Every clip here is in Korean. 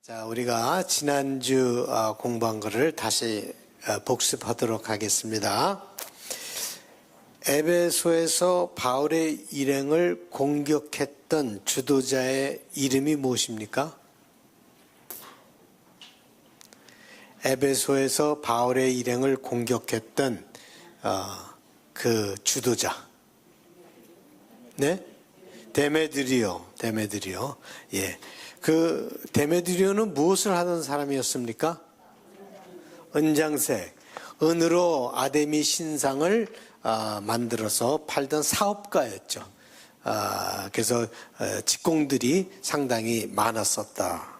자, 우리가 지난주 공부한 것을 다시 복습하도록 하겠습니다. 에베소에서 바울의 일행을 공격했던 주도자의 이름이 무엇입니까? 에베소에서 바울의 일행을 공격했던 그 주도자. 네? 데메드리오. 예. 그 데메드리오는 무엇을 하던 사람이었습니까? 은장색. 은으로 아데미 신상을 만들어서 팔던 사업가였죠. 그래서 직공들이 상당히 많았었다.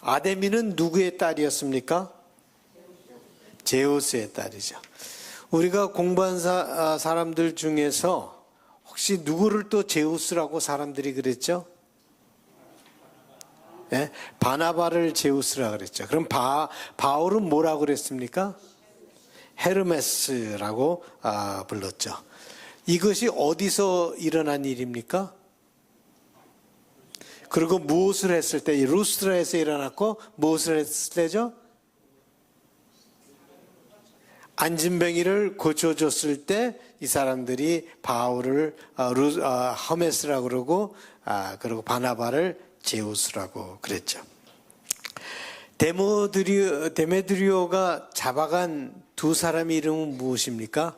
아데미는 누구의 딸이었습니까? 제우스의 딸이죠. 우리가 공부한 사람들 중에서 혹시 누구를 또 제우스라고 사람들이 그랬죠? 네? 바나바를 제우스라 그랬죠. 그럼 바울은 뭐라고 그랬습니까? 헤르메스라고 불렀죠. 이것이 어디서 일어난 일입니까? 그리고 무엇을 했을 때, 루스트라에서 일어났고 무엇을 했을 때죠? 안진뱅이를 고쳐줬을 때 이 사람들이 바울을 허메스라고 그러고 그리고 바나바를 제우스라고 그랬죠. 데메드리오가 잡아간 두 사람의 이름은 무엇입니까?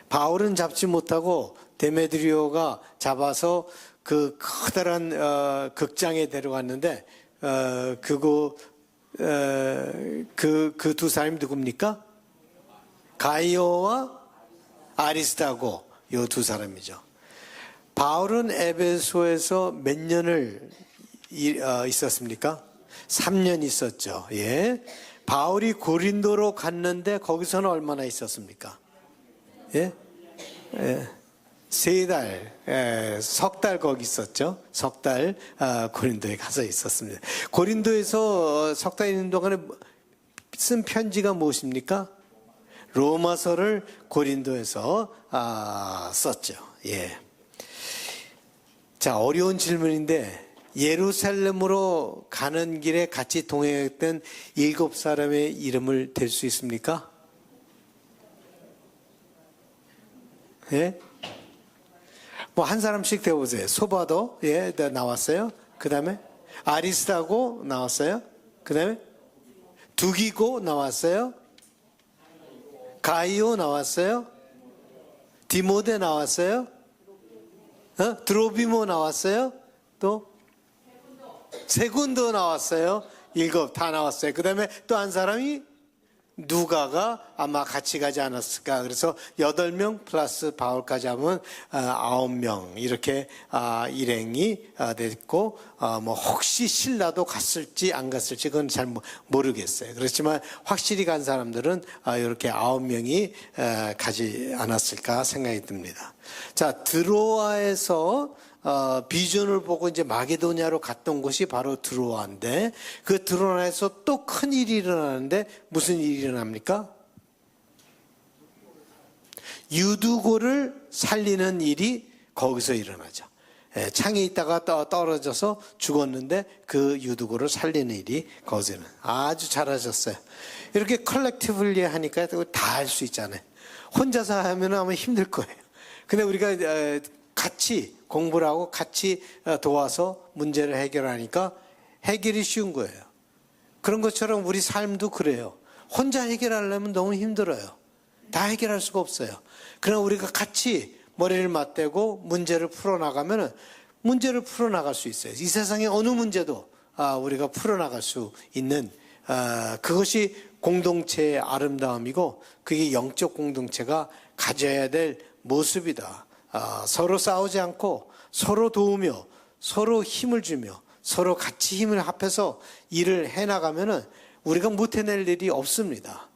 바울은 잡지 못하고 데메드리오가 잡아서 그 커다란 극장에 데려갔는데 그 두 사람이 누굽니까? 가이오와 아리스타고 이 두 사람이죠. 바울은 에베소에서 몇 년을 있었습니까? 3년 있었죠. 예. 바울이 고린도로 갔는데 거기서는 얼마나 있었습니까? 예? 예. 3달, 석 달 거기 있었죠. 석 달 고린도에 가서 있었습니다. 고린도에서 석 달 있는 동안에 쓴 편지가 무엇입니까? 로마서를 고린도에서 썼죠. 예. 자, 어려운 질문인데 예루살렘으로 가는 길에 같이 동행했던 7사람의 이름을 댈 수 있습니까? 예? 뭐 한 사람씩 대보세요. 소바도 예, 나왔어요. 그 다음에 아리스타고 나왔어요. 그 다음에 두기고 나왔어요. 가이오 나왔어요. 디모데 나왔어요. 드로비모 나왔어요. 또 세군도 나왔어요. 7 다 나왔어요. 그 다음에 또 한 사람이 누가가 아마 같이 가지 않았을까. 그래서 8명 플러스 바울까지 하면 9명 이렇게 일행이 됐고 뭐 혹시 신라도 갔을지 안 갔을지 그건 잘 모르겠어요. 그렇지만 확실히 간 사람들은 이렇게 9명이 가지 않았을까 생각이 듭니다. 자, 드로아에서 비전을 보고 이제 마게도냐로 갔던 곳이 바로 드로아인데 그 드로아에서 또 큰 일이 일어나는데 무슨 일이 일어납니까? 유두고를 살리는 일이 거기서 일어나죠. 창에 있다가 떨어져서 죽었는데 그 유두고를 살리는 일이 거기서 일어나요. 아주 잘하셨어요. 이렇게 컬렉티브리 하니까 다 할 수 있잖아요. 혼자서 하면 아마 힘들 거예요. 근데 우리가 같이 공부를 하고 같이 도와서 문제를 해결하니까 해결이 쉬운 거예요. 그런 것처럼 우리 삶도 그래요. 혼자 해결하려면 너무 힘들어요. 다 해결할 수가 없어요. 그러나 우리가 같이 머리를 맞대고 문제를 풀어나가면 문제를 풀어나갈 수 있어요. 이 세상의 어느 문제도 우리가 풀어나갈 수 있는 그것이 공동체의 아름다움이고 그게 영적 공동체가 가져야 될 모습이다. 서로 싸우지 않고 서로 도우며 서로 힘을 주며 서로 같이 힘을 합해서 일을 해나가면은 우리가 못 해낼 일이 없습니다.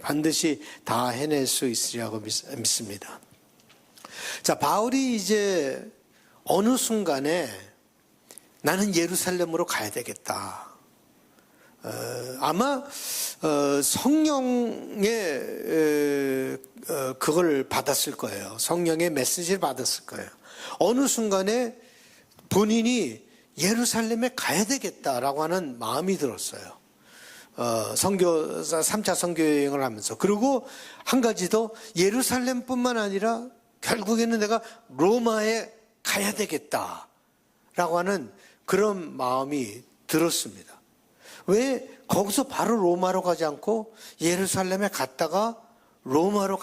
반드시 다 해낼 수 있으리라고 믿습니다. 자, 바울이 이제 어느 순간에 나는 예루살렘으로 가야 되겠다. 아마 성령의 그걸 받았을 거예요. 성령의 메시지를 받았을 거예요. 어느 순간에 본인이 예루살렘에 가야 되겠다라고 하는 마음이 들었어요. 3차 선교 여행을 하면서. 그리고 한 가지 더, 예루살렘뿐만 아니라 결국에는 내가 로마에 가야 되겠다라고 하는 그런 마음이 들었습니다. 왜 거기서 바로 로마로 가지 않고 예루살렘에 갔다가 로마로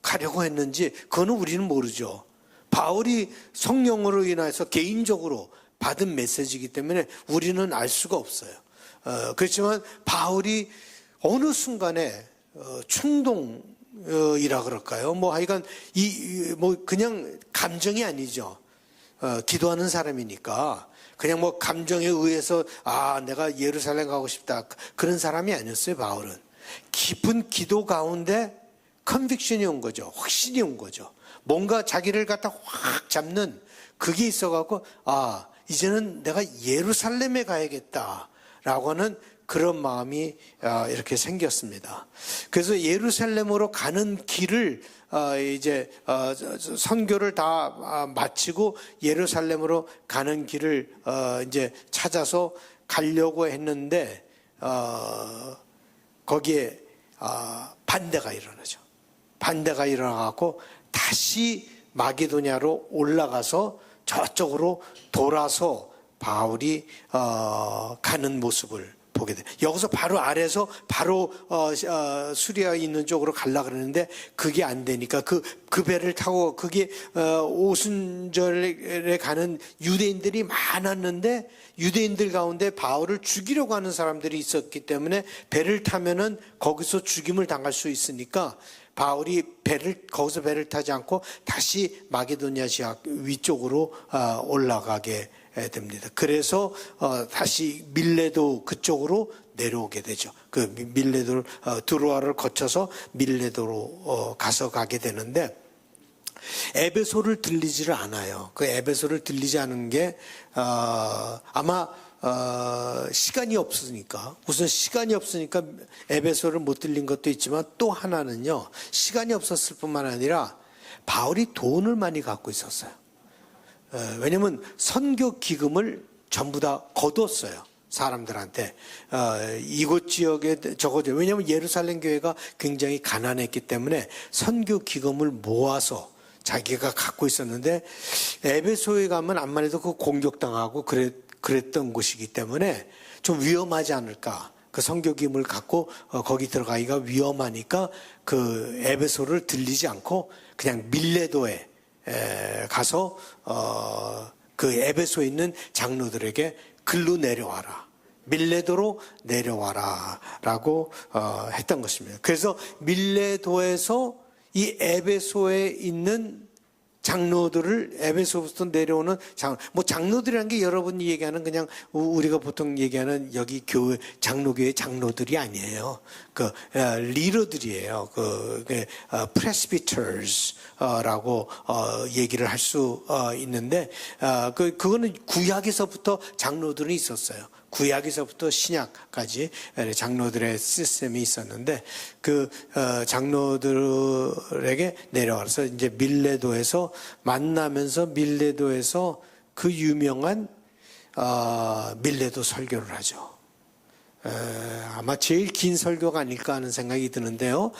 가려고 했는지 그거는 우리는 모르죠. 바울이 성령으로 인해서 개인적으로 받은 메시지이기 때문에 우리는 알 수가 없어요. 그렇지만 바울이 어느 순간에 충동이라 그럴까요? 뭐 하여간 뭐 그냥 감정이 아니죠. 기도하는 사람이니까 그냥 뭐 감정에 의해서 내가 예루살렘 가고 싶다 그런 사람이 아니었어요. 바울은 깊은 기도 가운데 컨빅션이 온 거죠. 확신이 온 거죠. 뭔가 자기를 갖다 확 잡는 그게 있어갖고 이제는 내가 예루살렘에 가야겠다라고 하는 그런 마음이 이렇게 생겼습니다. 그래서 예루살렘으로 가는 길을 이제 선교를 다 마치고 예루살렘으로 가는 길을 이제 찾아서 가려고 했는데 거기에 반대가 일어나죠. 반대가 일어나고 다시 마게도냐로 올라가서 저쪽으로 돌아서 바울이 가는 모습을 보게 돼요. 여기서 바로 아래에서 바로 수리아에 있는 쪽으로 가려고 그러는데 그게 안 되니까 그 배를 타고 그게 오순절에 가는 유대인들이 많았는데 유대인들 가운데 바울을 죽이려고 하는 사람들이 있었기 때문에 배를 타면은 거기서 죽임을 당할 수 있으니까 바울이 거기서 배를 타지 않고 다시 마게도냐 지역 위쪽으로 올라가게 됩니다. 그래서 다시 밀레도 그쪽으로 내려오게 되죠. 그 밀레도를 드로아를 거쳐서 밀레도로 가게 되는데 에베소를 들리지를 않아요. 그 에베소를 들리지 않은 게 아마 시간이 없으니까, 우선 시간이 없으니까 에베소를 못 들린 것도 있지만 또 하나는요, 시간이 없었을 뿐만 아니라 바울이 돈을 많이 갖고 있었어요. 왜냐면 선교 기금을 전부 다 거뒀어요. 사람들한테. 이곳 지역에 적어줘. 왜냐면 예루살렘 교회가 굉장히 가난했기 때문에 선교 기금을 모아서 자기가 갖고 있었는데 에베소에 가면 암만 해도 그 공격당하고 그랬던 곳이기 때문에 좀 위험하지 않을까. 그 선교 기금을 갖고 거기 들어가기가 위험하니까 그 에베소를 들리지 않고 그냥 밀레도에 가서 그 에베소에 있는 장로들에게 글로 내려와라. 밀레도로 내려와라 라고 했던 것입니다. 그래서 밀레도에서 이 에베소에 있는 장로들을 에베소부터 내려오는 장로들이라는 게 여러분이 얘기하는 그냥 우리가 보통 얘기하는 여기 교회 장로교회 장로들이 아니에요. 그 리더들이에요. 그 프레스비터스라고 얘기를 할 수 있는데 그거는 구약에서부터 장로들이 있었어요. 구약에서부터 신약까지 장로들의 시스템이 있었는데 그 장로들에게 내려와서 이제 밀레도에서 만나면서 밀레도에서 그 유명한 밀레도 설교를 하죠. 아마 제일 긴 설교가 아닐까 하는 생각이 드는데요.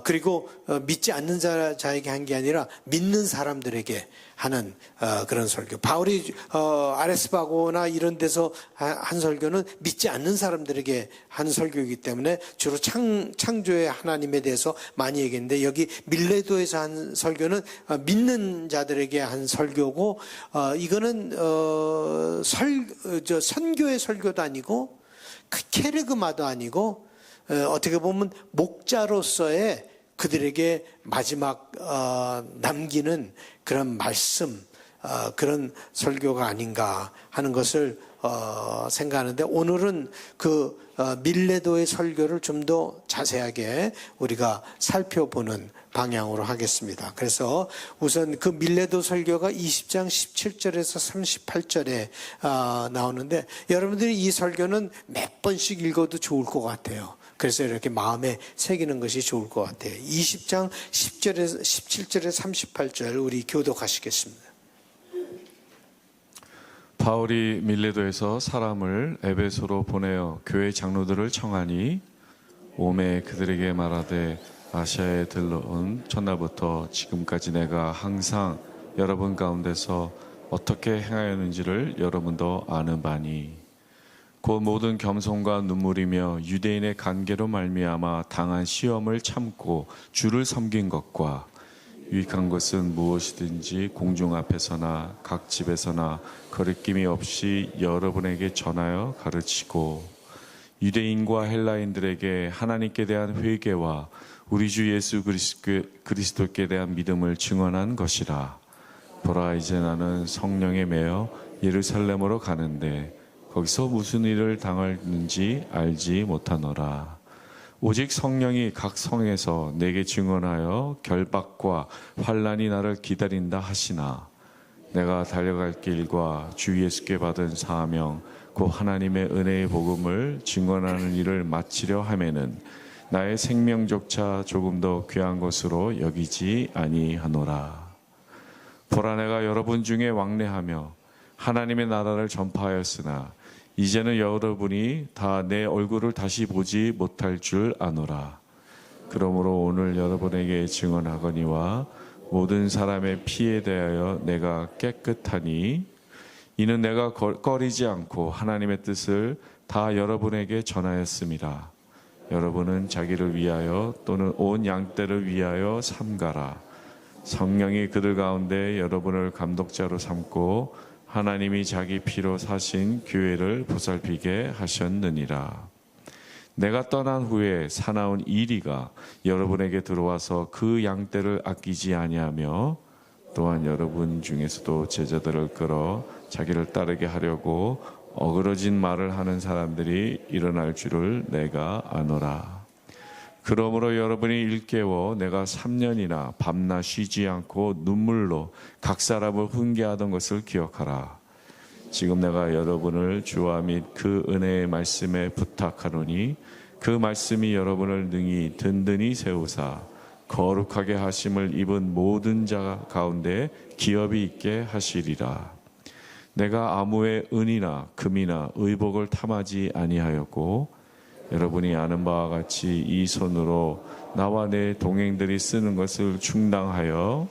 그리고 믿지 않는 자에게 한 게 아니라 믿는 사람들에게 하는 그런 설교. 바울이 아레스바고나 이런 데서 한 설교는 믿지 않는 사람들에게 한 설교이기 때문에 주로 창조의 하나님에 대해서 많이 얘기했는데 여기 밀레도에서 한 설교는 믿는 자들에게 한 설교고 이거는 선교의 설교도 아니고 케르그마도 아니고 어떻게 보면 목자로서의 그들에게 마지막 남기는 그런 말씀, 그런 설교가 아닌가 하는 것을 생각하는데 오늘은 그 밀레도의 설교를 좀 더 자세하게 우리가 살펴보는 방향으로 하겠습니다. 그래서 우선 그 밀레도 설교가 20장 17절에서 38절에 나오는데 여러분들이 이 설교는 몇 번씩 읽어도 좋을 것 같아요. 그래서 이렇게 마음에 새기는 것이 좋을 것 같아요. 20장 10절에서 17절에서 38절 우리 교독하시겠습니다. 바울이 밀레도에서 사람을 에베소로 보내어 교회 장로들을 청하니 오매 그들에게 말하되 아시아에 들러온 첫날부터 지금까지 내가 항상 여러분 가운데서 어떻게 행하였는지를 여러분도 아는 바니 곧 모든 겸손과 눈물이며 유대인의 관계로 말미암아 당한 시험을 참고 주를 섬긴 것과 유익한 것은 무엇이든지 공중 앞에서나 각 집에서나 거리낌이 없이 여러분에게 전하여 가르치고 유대인과 헬라인들에게 하나님께 대한 회개와 우리 주 예수 그리스도께 대한 믿음을 증언한 것이라. 보라, 이제 나는 성령에 매여 예루살렘으로 가는데 거기서 무슨 일을 당할는지 알지 못하노라. 오직 성령이 각 성에서 내게 증언하여 결박과 환난이 나를 기다린다 하시나 내가 달려갈 길과 주 예수께 받은 사명 곧 하나님의 은혜의 복음을 증언하는 일을 마치려 하면은 나의 생명조차 조금 더 귀한 것으로 여기지 아니하노라. 보라, 내가 여러분 중에 왕래하며 하나님의 나라를 전파하였으나 이제는 여러분이 다 내 얼굴을 다시 보지 못할 줄 아노라. 그러므로 오늘 여러분에게 증언하거니와 모든 사람의 피에 대하여 내가 깨끗하니 이는 내가 꺼리지 않고 하나님의 뜻을 다 여러분에게 전하였습니다. 여러분은 자기를 위하여 또는 온 양떼를 위하여 삼가라. 성령이 그들 가운데 여러분을 감독자로 삼고 하나님이 자기 피로 사신 교회를 보살피게 하셨느니라. 내가 떠난 후에 사나운 이리가 여러분에게 들어와서 그 양떼를 아끼지 아니하며 또한 여러분 중에서도 제자들을 끌어 자기를 따르게 하려고 어그러진 말을 하는 사람들이 일어날 줄을 내가 아노라. 그러므로 여러분이 일깨워 내가 3년이나 밤낮 쉬지 않고 눈물로 각 사람을 훈계하던 것을 기억하라. 지금 내가 여러분을 주와 및 그 은혜의 말씀에 부탁하노니 그 말씀이 여러분을 능히 든든히 세우사 거룩하게 하심을 입은 모든 자 가운데 기업이 있게 하시리라. 내가 아무의 은이나 금이나 의복을 탐하지 아니하였고 여러분이 아는 바와 같이 이 손으로 나와 내 동행들이 쓰는 것을 충당하여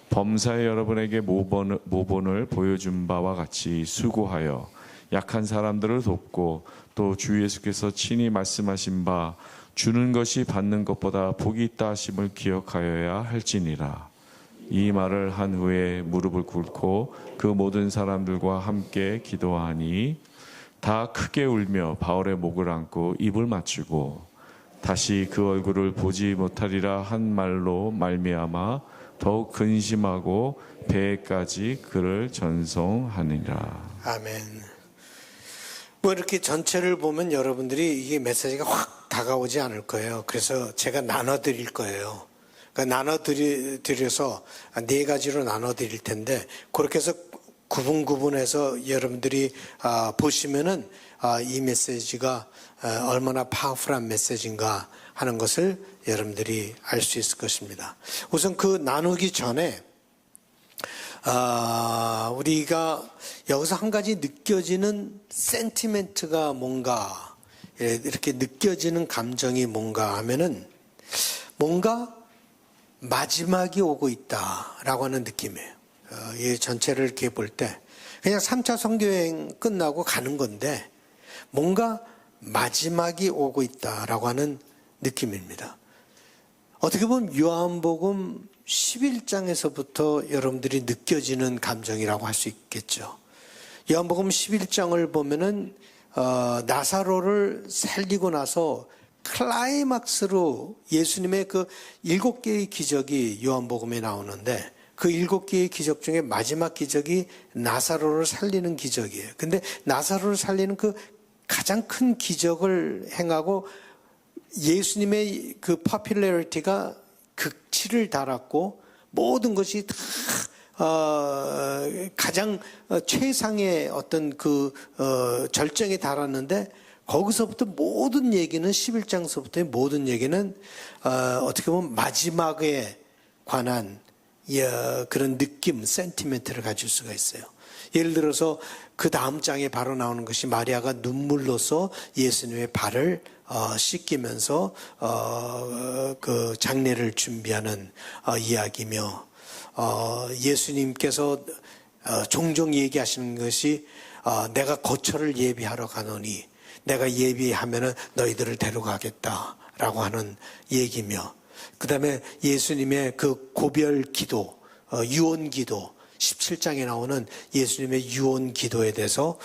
범사에 여러분에게 모본을 보여준 바와 같이 수고하여 약한 사람들을 돕고 또 주 예수께서 친히 말씀하신 바 주는 것이 받는 것보다 복이 있다 하심을 기억하여야 할지니라. 이 말을 한 후에 무릎을 꿇고 그 모든 사람들과 함께 기도하니 다 크게 울며 바울의 목을 안고 입을 맞추고 다시 그 얼굴을 보지 못하리라 한 말로 말미암아 더욱 근심하고 배에까지 그를 전송하니라. 아멘. 뭐 이렇게 전체를 보면 여러분들이 이게 메시지가 확 다가오지 않을 거예요. 그래서 제가 나눠드릴 거예요. 그러니까 나눠드려서 4가지로 나눠드릴 텐데 그렇게 해서 구분해서 여러분들이 보시면은 이 메시지가 얼마나 파워풀한 메시지인가 하는 것을 여러분들이 알 수 있을 것입니다. 우선 그 나누기 전에 우리가 여기서 한 가지 느껴지는 센티멘트가 뭔가 이렇게 느껴지는 감정이 뭔가 하면은 뭔가 마지막이 오고 있다라고 하는 느낌이에요. 이 전체를 이렇게 볼 때 그냥 3차 선교여행 끝나고 가는 건데 뭔가 마지막이 오고 있다라고 하는 느낌입니다. 어떻게 보면 요한복음 11장에서부터 여러분들이 느껴지는 감정이라고 할 수 있겠죠. 요한복음 11장을 보면은 나사로를 살리고 나서 클라이막스로 예수님의 그 7개의 기적이 요한복음에 나오는데 그 7개의 기적 중에 마지막 기적이 나사로를 살리는 기적이에요. 근데 나사로를 살리는 그 가장 큰 기적을 행하고 예수님의 그 포퓰러리티가 극치를 달았고 모든 것이 다 가장 최상의 어떤 그 절정에 달았는데 거기서부터 모든 얘기는 11장서부터의 모든 얘기는 어떻게 보면 마지막에 관한 그런 느낌, 센티멘트를 가질 수가 있어요. 예를 들어서 그 다음 장에 바로 나오는 것이 마리아가 눈물로써 예수님의 발을 씻기면서 그 장례를 준비하는 이야기며, 예수님께서 종종 얘기하시는 것이 내가 거처를 예비하러 가노니 내가 예비하면은 너희들을 데려가겠다라고 하는 얘기며, 그 다음에 예수님의 그 고별 기도, 유언 기도, 17장에 나오는 예수님의 유언 기도에 대해서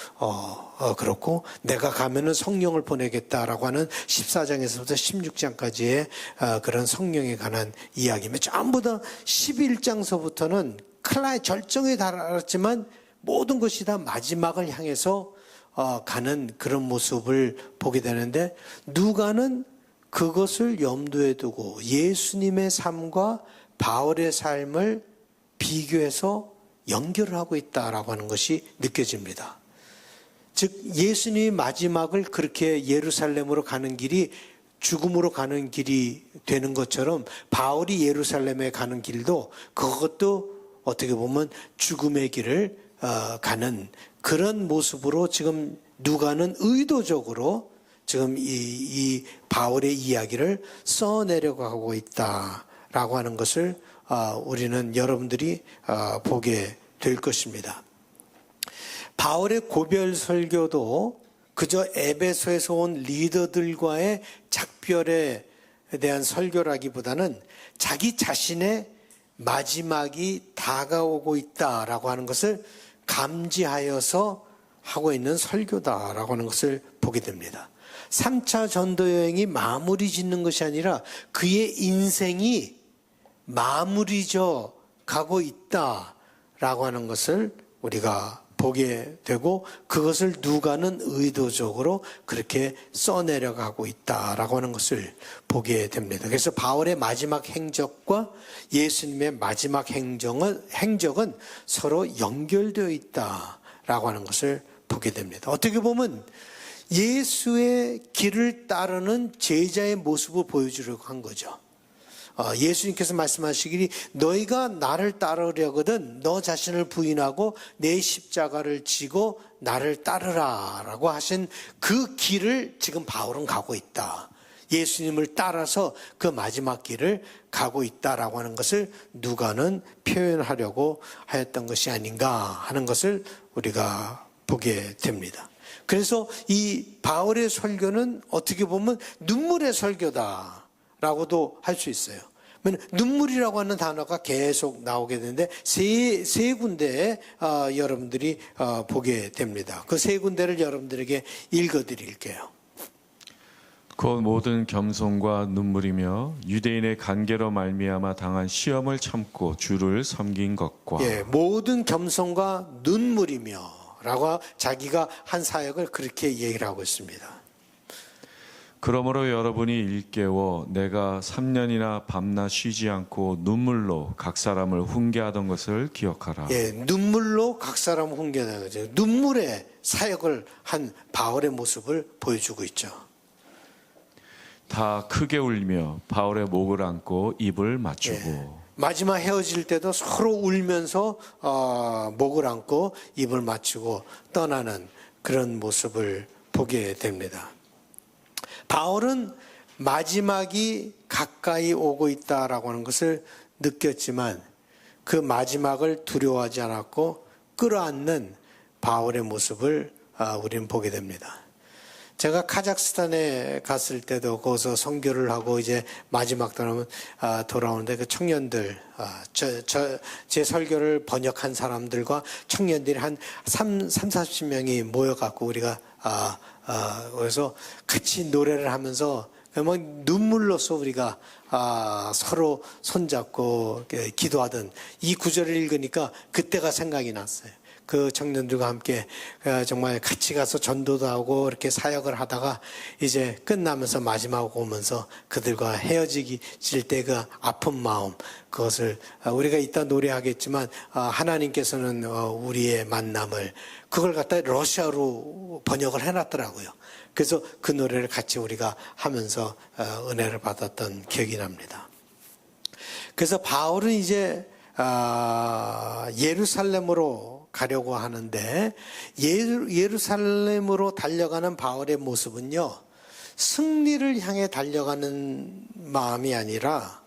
그렇고, 내가 가면은 성령을 보내겠다라고 하는 14장에서부터 16장까지의 그런 성령에 관한 이야기며, 전부 다 11장서부터는 클라의 절정에 달했지만 모든 것이 다 마지막을 향해서 가는 그런 모습을 보게 되는데, 누가는 그것을 염두에 두고 예수님의 삶과 바울의 삶을 비교해서 연결을 하고 있다라고 하는 것이 느껴집니다. 즉 예수님이 마지막을 그렇게 예루살렘으로 가는 길이 죽음으로 가는 길이 되는 것처럼, 바울이 예루살렘에 가는 길도 그것도 어떻게 보면 죽음의 길을 가는 그런 모습으로 지금 누가는 의도적으로 지금 이 바울의 이야기를 써내려고 하고 있다라고 하는 것을 우리는 여러분들이 보게 될 것입니다. 바울의 고별 설교도 그저 에베소에서 온 리더들과의 작별에 대한 설교라기보다는 자기 자신의 마지막이 다가오고 있다라고 하는 것을 감지하여서 하고 있는 설교다라고 하는 것을 보게 됩니다. 3차 전도 여행이 마무리 짓는 것이 아니라 그의 인생이 마무리져 가고 있다라고 하는 것을 우리가 보게 되고, 그것을 누가는 의도적으로 그렇게 써내려가고 있다라고 하는 것을 보게 됩니다. 그래서 바울의 마지막 행적과 예수님의 마지막 행적은 서로 연결되어 있다라고 하는 것을 보게 됩니다. 어떻게 보면 예수의 길을 따르는 제자의 모습을 보여주려고 한 거죠. 예수님께서 말씀하시기를 너희가 나를 따르려거든 너 자신을 부인하고 내 십자가를 지고 나를 따르라 라고 하신 그 길을 지금 바울은 가고 있다. 예수님을 따라서 그 마지막 길을 가고 있다라고 하는 것을 누가는 표현하려고 하였던 것이 아닌가 하는 것을 우리가 보게 됩니다. 그래서 이 바울의 설교는 어떻게 보면 눈물의 설교다라고도 할 수 있어요. 눈물이라고 하는 단어가 계속 나오게 되는데 세 군데에 여러분들이 보게 됩니다. 그 세 군데를 여러분들에게 읽어드릴게요. 곧 모든 겸손과 눈물이며 유대인의 관계로 말미암아 당한 시험을 참고 주를 섬긴 것과, 모든 겸손과 눈물이며 라고 자기가 한 사역을 그렇게 얘기를 하고 있습니다. 그러므로 여러분이 일깨워 내가 3년이나 밤낮 쉬지 않고 눈물로 각 사람을 훈계하던 것을 기억하라. 눈물로 각 사람을 훈계하는 거죠. 눈물의 사역을 한 바울의 모습을 보여주고 있죠. 다 크게 울며 바울의 목을 안고 입을 맞추고, 마지막 헤어질 때도 서로 울면서 목을 안고 입을 맞추고 떠나는 그런 모습을 보게 됩니다. 바울은 마지막이 가까이 오고 있다라고 하는 것을 느꼈지만 그 마지막을 두려워하지 않았고 끌어안는 바울의 모습을 우리는 보게 됩니다. 제가 카자흐스탄에 갔을 때도 거기서 선교를 하고 이제 마지막 돌아오는데 그 청년들, 제 설교를 번역한 사람들과 청년들이 한 40명이 모여갖고 우리가 그래서 같이 노래를 하면서 막 눈물로써 우리가 서로 손잡고 기도하던 이 구절을 읽으니까 그때가 생각이 났어요. 그 청년들과 함께 정말 같이 가서 전도도 하고 이렇게 사역을 하다가 이제 끝나면서 마지막 오면서 그들과 헤어질 때 그 아픈 마음, 그것을 우리가 이따 노래하겠지만 하나님께서는 우리의 만남을 그걸 갖다 러시아로 번역을 해놨더라고요. 그래서 그 노래를 같이 우리가 하면서 은혜를 받았던 기억이 납니다. 그래서 바울은 이제 예루살렘으로 가려고 하는데 예루살렘으로 달려가는 바울의 모습은요, 승리를 향해 달려가는 마음이 아니라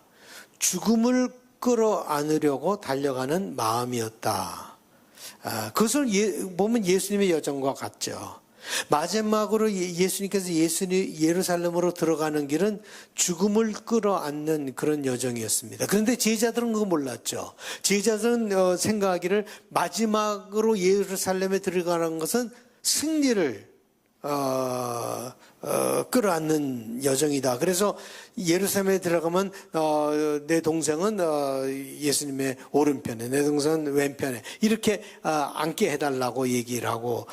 죽음을 끌어안으려고 달려가는 마음이었다. 그것을 보면 예수님의 여정과 같죠. 마지막으로 예수님께서 예루살렘으로 들어가는 길은 죽음을 끌어안는 그런 여정이었습니다. 그런데 제자들은 그거 몰랐죠. 제자들은 생각하기를 마지막으로 예루살렘에 들어가는 것은 승리를 끌어안는 여정이다. 그래서 예루살렘에 들어가면 내 동생은 예수님의 오른편에, 내 동생은 왼편에 이렇게 앉게 해달라고 얘기를 하고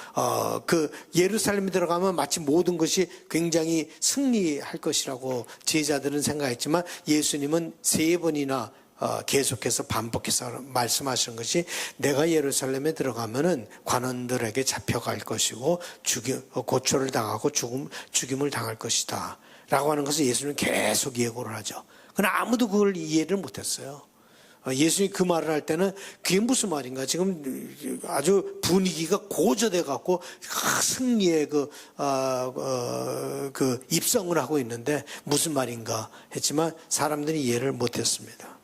그 예루살렘에 들어가면 마치 모든 것이 굉장히 승리할 것이라고 제자들은 생각했지만 예수님은 3번이나 계속해서 반복해서 말씀하시는 것이 내가 예루살렘에 들어가면은 관원들에게 잡혀갈 것이고 고초를 당하고 죽임을 당할 것이다 라고 하는 것을 예수님은 계속 예고를 하죠. 그러나 아무도 그걸 이해를 못했어요. 예수님이 그 말을 할 때는 그게 무슨 말인가, 지금 아주 분위기가 고조돼 갖고 승리의 그 입성을 하고 있는데 무슨 말인가 했지만 사람들이 이해를 못했습니다.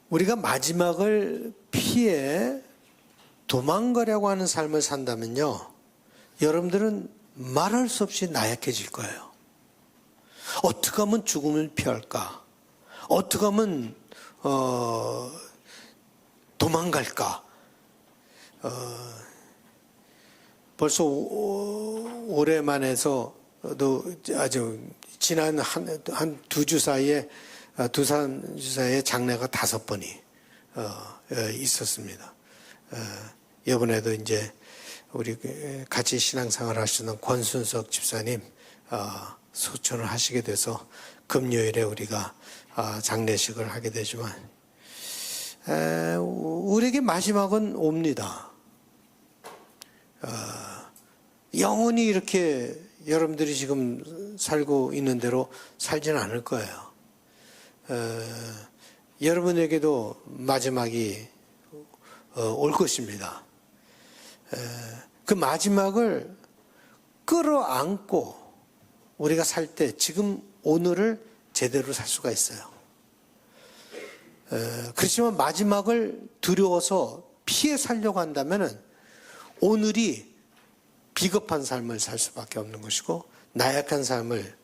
우리가 마지막을 피해 도망가려고 하는 삶을 산다면요, 여러분들은 말할 수 없이 나약해질 거예요. 어떻게 하면 죽음을 피할까? 어떻게 하면 도망갈까? 벌써 올해만해서도 아주 지난 한 두 주 사이에 두산 주사의 장례가 5번이 있었습니다. 이번에도 이제 우리 같이 신앙생활 하시는 권순석 집사님 소천을 하시게 돼서 금요일에 우리가 장례식을 하게 되지만 우리에게 마지막은 옵니다. 영원히 이렇게 여러분들이 지금 살고 있는 대로 살지는 않을 거예요. 여러분에게도 마지막이 올 것입니다. 그 마지막을 끌어안고 우리가 살 때 지금 오늘을 제대로 살 수가 있어요. 그렇지만 마지막을 두려워서 피해 살려고 한다면 오늘이 비겁한 삶을 살 수밖에 없는 것이고 나약한 삶을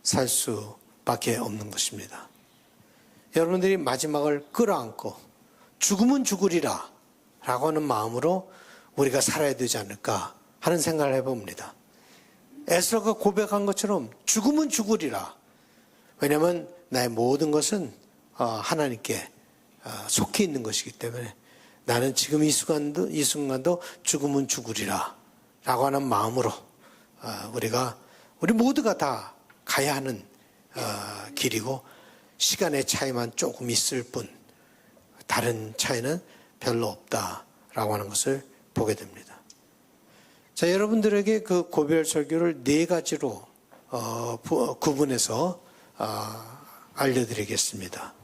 살 수밖에 없는 것입니다. 여러분들이 마지막을 끌어안고 죽으면 죽으리라 라고 하는 마음으로 우리가 살아야 되지 않을까 하는 생각을 해봅니다. 에스라가 고백한 것처럼 죽으면 죽으리라. 왜냐하면 나의 모든 것은 하나님께 속해 있는 것이기 때문에 나는 지금 이 순간도 죽으면 죽으리라 라고 하는 마음으로 우리 모두가 다 가야 하는 길이고 시간의 차이만 조금 있을 뿐 다른 차이는 별로 없다라고 하는 것을 보게 됩니다. 자, 여러분들에게 그 고별 설교를 4가지로 구분해서 알려드리겠습니다.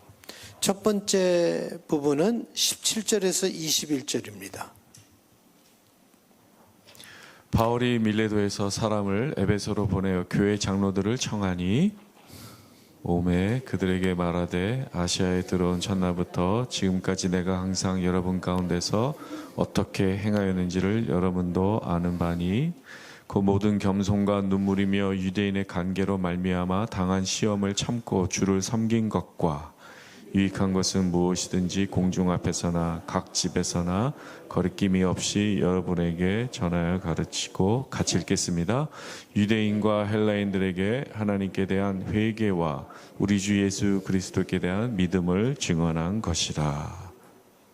첫 번째 부분은 17절에서 21절입니다. 바울이 밀레도에서 사람을 에베소로 보내어 교회 장로들을 청하니 오매 그들에게 말하되 아시아에 들어온 첫날부터 지금까지 내가 항상 여러분 가운데서 어떻게 행하였는지를 여러분도 아는 바니 그 모든 겸손과 눈물이며 유대인의 관계로 말미암아 당한 시험을 참고 주를 섬긴 것과 유익한 것은 무엇이든지 공중 앞에서나 각 집에서나 거리낌이 없이 여러분에게 전하여 가르치고 같이 읽겠습니다. 유대인과 헬라인들에게 하나님께 대한 회개와 우리 주 예수 그리스도께 대한 믿음을 증언한 것이라.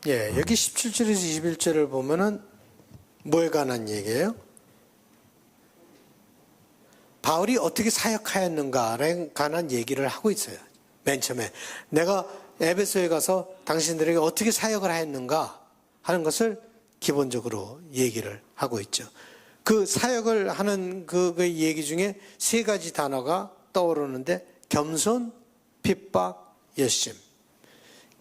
예, 여기 17절에서 21절을 보면은 뭐에 관한 얘기예요? 바울이 어떻게 사역하였는가에 관한 얘기를 하고 있어요. 맨 처음에 내가 에베소에 가서 당신들에게 어떻게 사역을 하였는가 하는 것을 기본적으로 얘기를 하고 있죠. 그 사역을 하는 그 얘기 중에 3가지 단어가 떠오르는데 겸손, 핍박, 열심.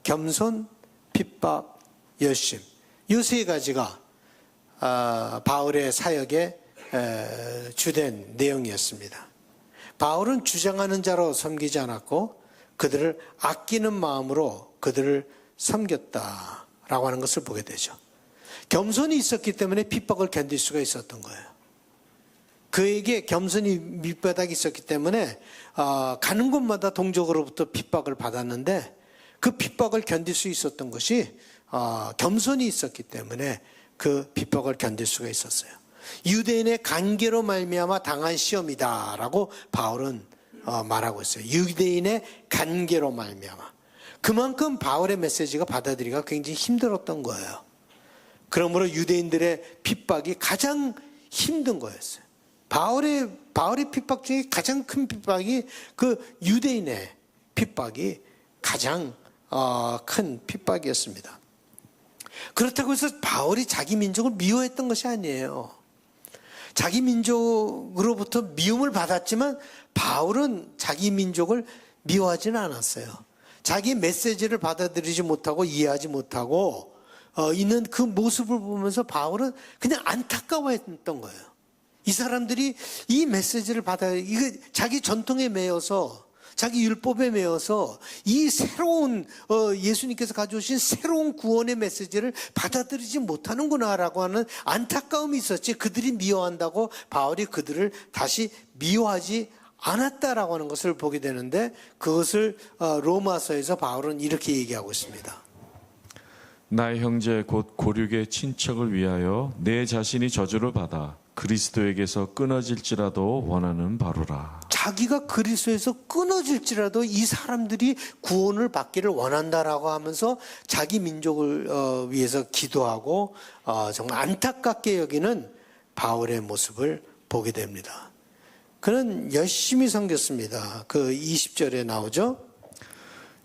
겸손, 핍박, 열심. 이 세 가지가 바울의 사역의 주된 내용이었습니다. 바울은 주장하는 자로 섬기지 않았고 그들을 아끼는 마음으로 그들을 섬겼다라고 하는 것을 보게 되죠. 겸손이 있었기 때문에 핍박을 견딜 수가 있었던 거예요. 그에게 겸손이 밑바닥이 있었기 때문에 가는 곳마다 동족으로부터 핍박을 받았는데 그 핍박을 견딜 수 있었던 것이 겸손이 있었기 때문에 그 핍박을 견딜 수가 있었어요. 유대인의 관계로 말미암아 당한 시험이다라고 바울은 말하고 있어요. 유대인의 관계로 말미암아. 그만큼 바울의 메시지가 받아들이기가 굉장히 힘들었던 거예요. 그러므로 유대인들의 핍박이 가장 힘든 거였어요. 바울의 핍박 중에 가장 큰 핍박이 그 유대인의 핍박이 가장 큰 핍박이었습니다. 그렇다고 해서 바울이 자기 민족을 미워했던 것이 아니에요. 자기 민족으로부터 미움을 받았지만 바울은 자기 민족을 미워하지는 않았어요. 자기 메시지를 받아들이지 못하고 이해하지 못하고 있는 그 모습을 보면서 바울은 그냥 안타까워했던 거예요. 이 사람들이 이 메시지를 자기 전통에 매여서 자기 율법에 매여서 이 새로운 예수님께서 가져오신 새로운 구원의 메시지를 받아들이지 못하는구나라고 하는 안타까움이 있었지, 그들이 미워한다고 바울이 그들을 다시 미워하지 않았다라고 하는 것을 보게 되는데, 그것을 로마서에서 바울은 이렇게 얘기하고 있습니다. 나의 형제 곧 고륙의 친척을 위하여 내 자신이 저주를 받아 그리스도에게서 끊어질지라도 원하는 바로라. 자기가 그리스도에서 끊어질지라도 이 사람들이 구원을 받기를 원한다라고 하면서 자기 민족을 위해서 기도하고 정말 안타깝게 여기는 바울의 모습을 보게 됩니다. 그는 열심히 섬겼습니다. 그 20절에 나오죠.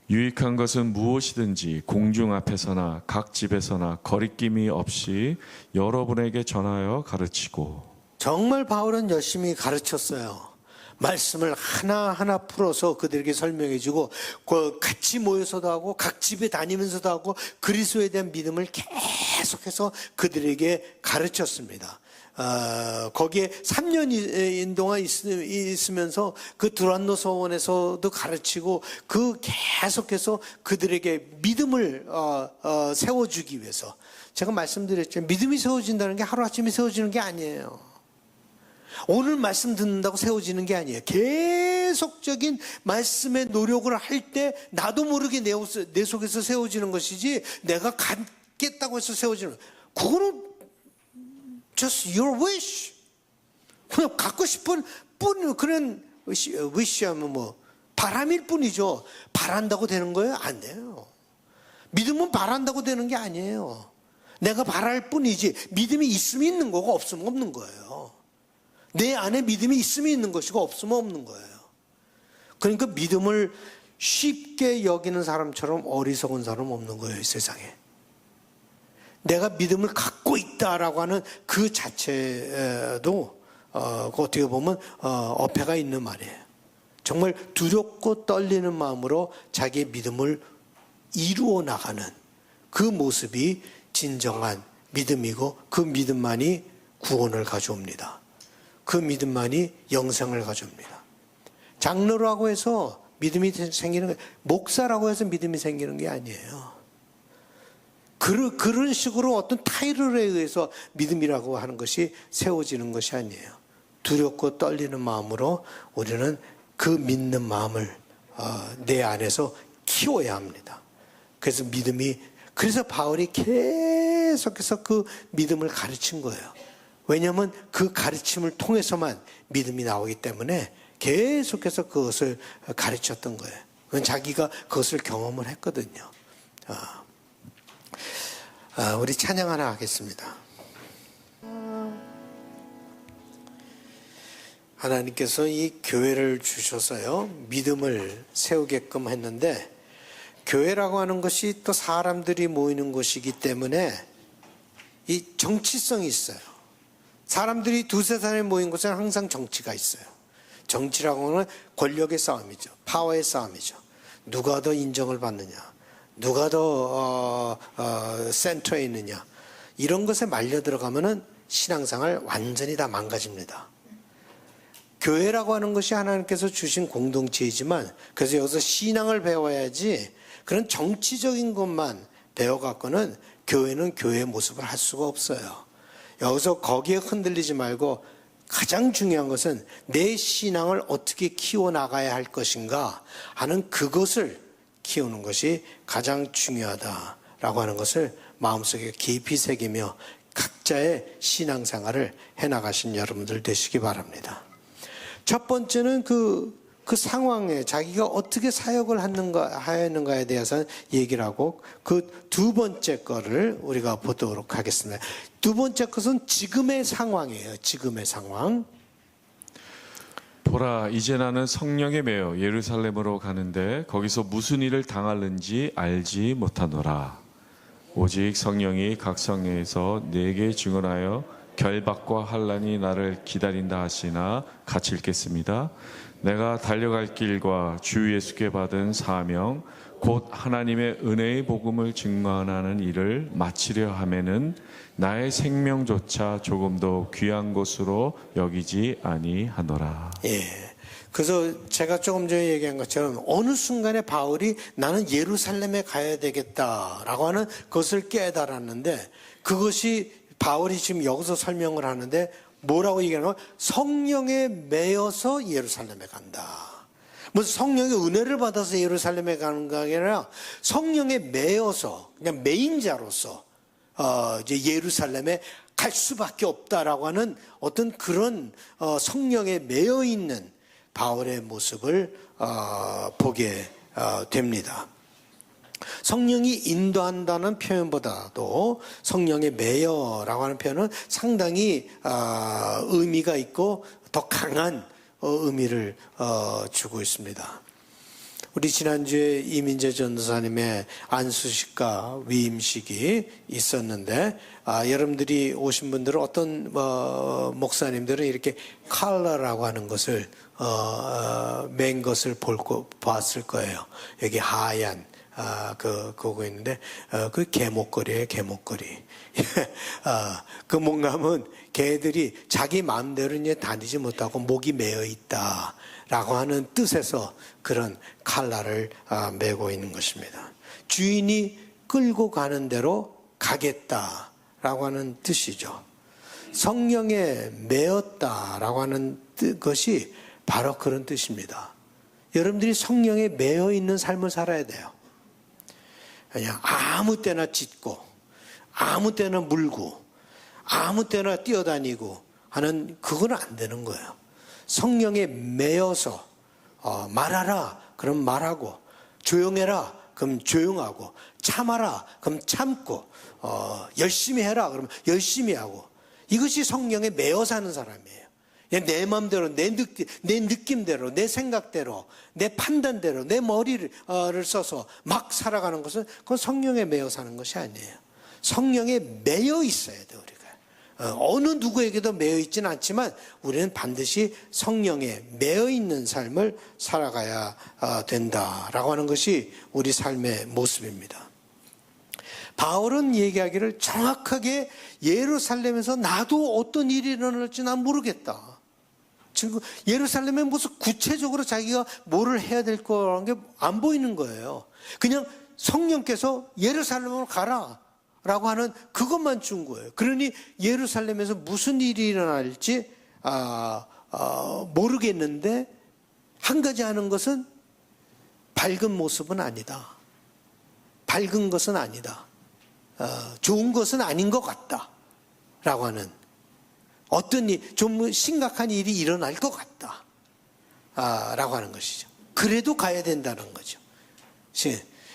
유익한 것은 무엇이든지 공중 앞에서나 각 집에서나 거리낌이 없이 여러분에게 전하여 가르치고. 정말 바울은 열심히 가르쳤어요. 말씀을 하나하나 풀어서 그들에게 설명해주고, 같이 모여서도 하고 각 집에 다니면서도 하고 그리스도에 대한 믿음을 계속해서 그들에게 가르쳤습니다. 거기에 3년 동안 있으면서 그 두란노 서원에서도 가르치고, 그 계속해서 그들에게 믿음을 세워주기 위해서. 제가 말씀드렸죠. 믿음이 세워진다는 게 하루아침에 세워지는 게 아니에요. 오늘 말씀 듣는다고 세워지는 게 아니에요. 계속적인 말씀의 노력을 할 때 나도 모르게 내 속에서 세워지는 것이지, 내가 갖겠다고 해서 세워지는, 그거는 just your wish. 그냥 갖고 싶은 그런 wish하면 바람일 뿐이죠. 바란다고 되는 거예요? 안 돼요. 믿음은 바란다고 되는 게 아니에요. 내가 바랄 뿐이지, 믿음이 있으면 있는 거고 없으면 없는 거예요. 내 안에 믿음이 있으면 있는 것이고 없으면 없는 거예요. 그러니까 믿음을 쉽게 여기는 사람처럼 어리석은 사람 없는 거예요, 이 세상에. 내가 믿음을 갖고 있다라고 하는 그 자체도 어떻게 보면 어폐가 있는 말이에요. 정말 두렵고 떨리는 마음으로 자기의 믿음을 이루어 나가는 그 모습이 진정한 믿음이고, 그 믿음만이 구원을 가져옵니다. 그 믿음만이 영생을 가져옵니다. 장로라고 해서 믿음이 생기는 게, 목사라고 해서 믿음이 생기는 게 아니에요. 그런 식으로 어떤 타이틀에 의해서 믿음이라고 하는 것이 세워지는 것이 아니에요. 두렵고 떨리는 마음으로 우리는 그 믿는 마음을 내 안에서 키워야 합니다. 그래서 바울이 계속해서 그 믿음을 가르친 거예요. 왜냐하면 그 가르침을 통해서만 믿음이 나오기 때문에 계속해서 그것을 가르쳤던 거예요. 자기가 그것을 경험을 했거든요. 우리 찬양 하나 하겠습니다. 하나님께서 이 교회를 주셔서요, 믿음을 세우게끔 했는데, 교회라고 하는 것이 또 사람들이 모이는 곳이기 때문에 이 정치성이 있어요. 사람들이 두세 사람이 모인 곳에는 항상 정치가 있어요. 정치라고 하는 권력의 싸움이죠. 파워의 싸움이죠. 누가 더 인정을 받느냐, 누가 더 센터에 있느냐, 이런 것에 말려 들어가면은 신앙생활 완전히 다 망가집니다. 교회라고 하는 것이 하나님께서 주신 공동체이지만, 그래서 여기서 신앙을 배워야지 그런 정치적인 것만 배워갖고는 교회는 교회의 모습을 할 수가 없어요. 여기서 거기에 흔들리지 말고 가장 중요한 것은 내 신앙을 어떻게 키워나가야 할 것인가 하는 그것을 키우는 것이 가장 중요하다라고 하는 것을 마음속에 깊이 새기며 각자의 신앙생활을 해나가신 여러분들 되시기 바랍니다. 첫 번째는 그 상황에 자기가 어떻게 사역을 하였는가에 대해서 얘기를 하고, 그 두 번째 거를 우리가 보도록 하겠습니다. 두 번째 것은 지금의 상황이에요. 지금의 상황. 보라, 이제 나는 성령에 매여 예루살렘으로 가는데 거기서 무슨 일을 당하는지 알지 못하노라. 오직 성령이 각 성에서 내게 증언하여 결박과 환난이 나를 기다린다 하시나, 같이 읽겠습니다. 내가 달려갈 길과 주 예수께 받은 사명, 곧 하나님의 은혜의 복음을 증언하는 일을 마치려 하면은 나의 생명조차 조금도 귀한 것으로 여기지 아니하노라. 예. 그래서 제가 조금 전에 얘기한 것처럼 어느 순간에 바울이 나는 예루살렘에 가야 되겠다라고 하는 것을 깨달았는데, 그것이 바울이 지금 여기서 설명을 하는데 뭐라고 얘기하냐면 성령에 매여서 예루살렘에 간다. 무슨 성령의 은혜를 받아서 예루살렘에 가는 게 아니라 성령에 매여서 그냥 메인자로서 이제 예루살렘에 갈 수밖에 없다라고 하는 어떤 그런 성령에 매여 있는 바울의 모습을 보게 됩니다. 성령이 인도한다는 표현보다도 성령의 매여라고 하는 표현은 상당히 의미가 있고 더 강한 의미를 주고 있습니다. 우리 지난주에 이민재 전도사님의 안수식과 위임식이 있었는데, 여러분들이 오신 분들은 어떤 목사님들은 이렇게 컬러라고 하는 것을 맨 것을 봤을 거예요. 여기 하얀 그거 있는데, 그 개목걸이에요, 개목걸이. 그 뭔가 하면 개들이 자기 마음대로 이제 다니지 못하고 목이 매여 있다라고 하는 뜻에서 그런 칼라를 메고 있는 것입니다. 주인이 끌고 가는 대로 가겠다라고 하는 뜻이죠. 성령에 매였다라고 하는 것이 바로 그런 뜻입니다. 여러분들이 성령에 매여 있는 삶을 살아야 돼요. 그냥 아무 때나 짖고 아무 때나 물고 아무 때나 뛰어다니고 하는, 그건 안 되는 거예요. 성령에 매여서 말하라 그럼 말하고, 조용해라 그럼 조용하고, 참아라 그럼 참고, 열심히 해라 그러면 열심히 하고, 이것이 성령에 매여 사는 사람이에요. 그냥 내 마음대로, 내 느낌대로, 내 생각대로, 내 판단대로, 내 머리를 써서 막 살아가는 것은 그건 성령에 매여 사는 것이 아니에요. 성령에 매여 있어야 돼요, 우리가. 어느 누구에게도 매여 있지는 않지만 우리는 반드시 성령에 매여 있는 삶을 살아가야 된다라고 하는 것이 우리 삶의 모습입니다. 바울은 얘기하기를 정확하게 예루살렘에서 나도 어떤 일이 일어날지 난 모르겠다. 지금 예루살렘에 무슨 구체적으로 자기가 뭐를 해야 될 거라는 게 안 보이는 거예요. 그냥 성령께서 예루살렘으로 가라 라고 하는 그것만 준 거예요. 그러니 예루살렘에서 무슨 일이 일어날지 모르겠는데, 한 가지 하는 것은 밝은 모습은 아니다. 밝은 것은 아니다. 좋은 것은 아닌 것 같다 라고 하는, 어떤 일, 좀 심각한 일이 일어날 것 같다 라고 하는 것이죠. 그래도 가야 된다는 거죠.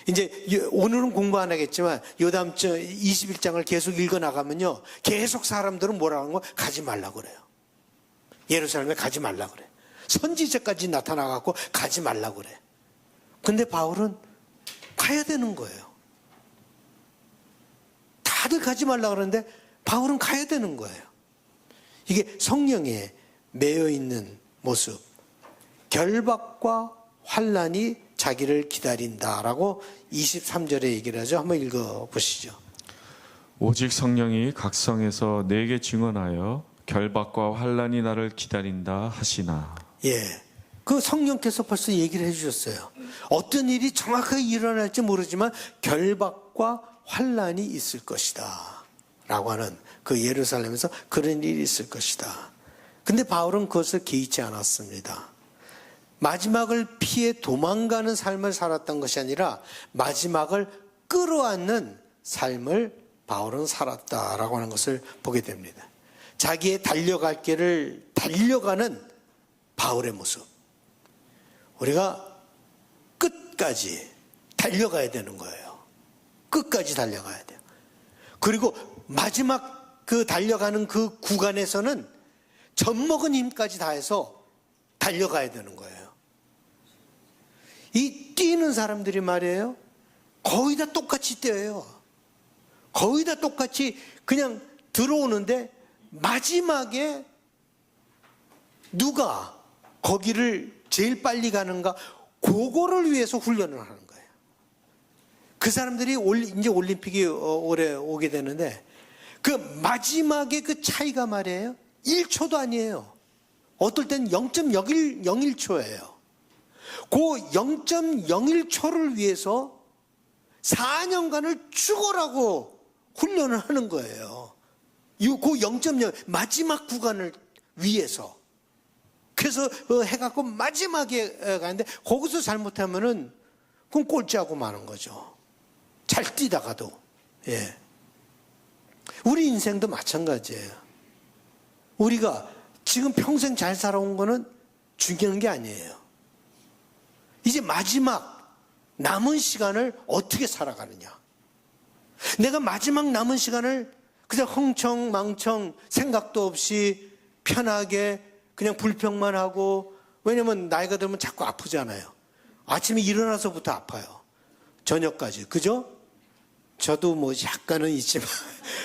이제 오늘은 공부 안 하겠지만 요담 21장을 계속 읽어나가면요, 계속 사람들은 뭐라고 하는 거? 가지 말라고 그래요. 예루살렘에 가지 말라고 그래. 선지자까지 나타나갖고 가지 말라고 그래. 근데 바울은 가야 되는 거예요. 다들 가지 말라고 그러는데 바울은 가야 되는 거예요. 이게 성령에 매여 있는 모습. 결박과 환난이 자기를 기다린다라고 23절에 얘기를 하죠. 한번 읽어보시죠. 오직 성령이 각성에서 내게 증언하여 결박과 환난이 나를 기다린다 하시나. 예. 그 성령께서 벌써 얘기를 해주셨어요. 어떤 일이 정확하게 일어날지 모르지만 결박과 환난이 있을 것이다 라고 하는, 그 예루살렘에서 그런 일이 있을 것이다. 근데 바울은 그것을 개의치 않았습니다. 마지막을 피해 도망가는 삶을 살았던 것이 아니라 마지막을 끌어안는 삶을 바울은 살았다라고 하는 것을 보게 됩니다. 자기의 달려갈 길을 달려가는 바울의 모습. 우리가 끝까지 달려가야 되는 거예요. 끝까지 달려가야 돼요. 그리고 마지막 그 달려가는 그 구간에서는 젖먹은 힘까지 다해서 달려가야 되는 거예요. 이 뛰는 사람들이 말이에요, 거의 다 똑같이 뛰어요. 거의 다 똑같이 그냥 들어오는데 마지막에 누가 거기를 제일 빨리 가는가, 그거를 위해서 훈련을 하는 거예요. 그 사람들이 이제 올림픽이 올해 오게 되는데 그 마지막에 그 차이가 말이에요, 1초도 아니에요. 어떨 땐 0.01초예요. 그 0.01초를 위해서 4년간을 죽어라고 훈련을 하는 거예요. 그 0.0 마지막 구간을 위해서. 그래서 해갖고 마지막에 가는데 거기서 잘못하면은 그건 꼴찌하고 마는 거죠. 잘 뛰다가도. 예. 우리 인생도 마찬가지예요. 우리가 지금 평생 잘 살아온 거는 중요한 게 아니에요. 이제 마지막 남은 시간을 어떻게 살아가느냐. 내가 마지막 남은 시간을 그냥 흥청망청 생각도 없이 편하게 그냥 불평만 하고, 왜냐면 나이가 들면 자꾸 아프잖아요. 아침에 일어나서부터 아파요. 저녁까지. 그죠? 저도 뭐 약간은 있지만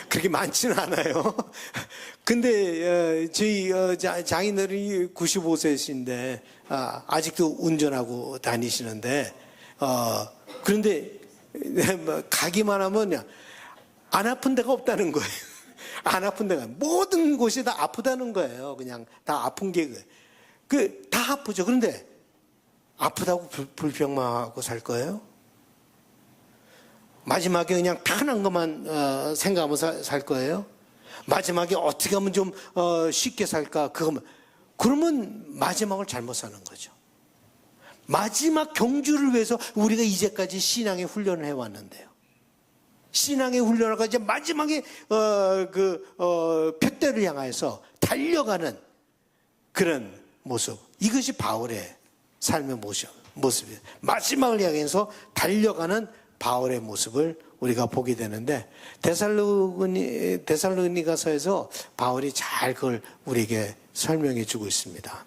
그렇게 많지는 않아요. 근데 저희 장인어른이 95세이신데 아직도 운전하고 다니시는데 그런데 가기만 하면 안 아픈 데가 없다는 거예요. 안 아픈 데가, 모든 곳이 다 아프다는 거예요. 그냥 다 아픈 게 다 아프죠. 그런데 아프다고 불평만 하고 살 거예요? 마지막에 그냥 편한 것만 생각하면서 살 거예요? 마지막에 어떻게 하면 좀 쉽게 살까? 그러면 마지막을 잘못 사는 거죠. 마지막 경주를 위해서 우리가 이제까지 신앙의 훈련을 해왔는데요. 신앙의 훈련을 가지고 이제 마지막에 표대를 향해서 달려가는 그런 모습. 이것이 바울의 삶의 모습이에요. 마지막을 향해서 달려가는 바울의 모습을 우리가 보게 되는데, 데살로니가서에서 바울이 잘 그걸 우리에게 설명해 주고 있습니다.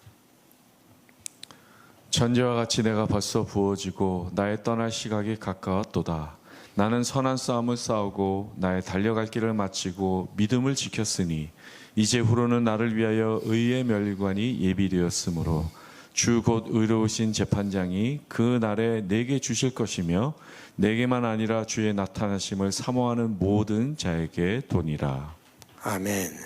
전제와 같이 내가 벌써 부어지고 나의 떠날 시각이 가까웠도다. 나는 선한 싸움을 싸우고 나의 달려갈 길을 마치고 믿음을 지켰으니 이제후로는 나를 위하여 의의 면류관이 예비되었으므로 주 곧 의로우신 재판장이 그 날에 내게 주실 것이며 내게만 아니라 주의 나타나심을 사모하는 모든 자에게 도니라. 아멘.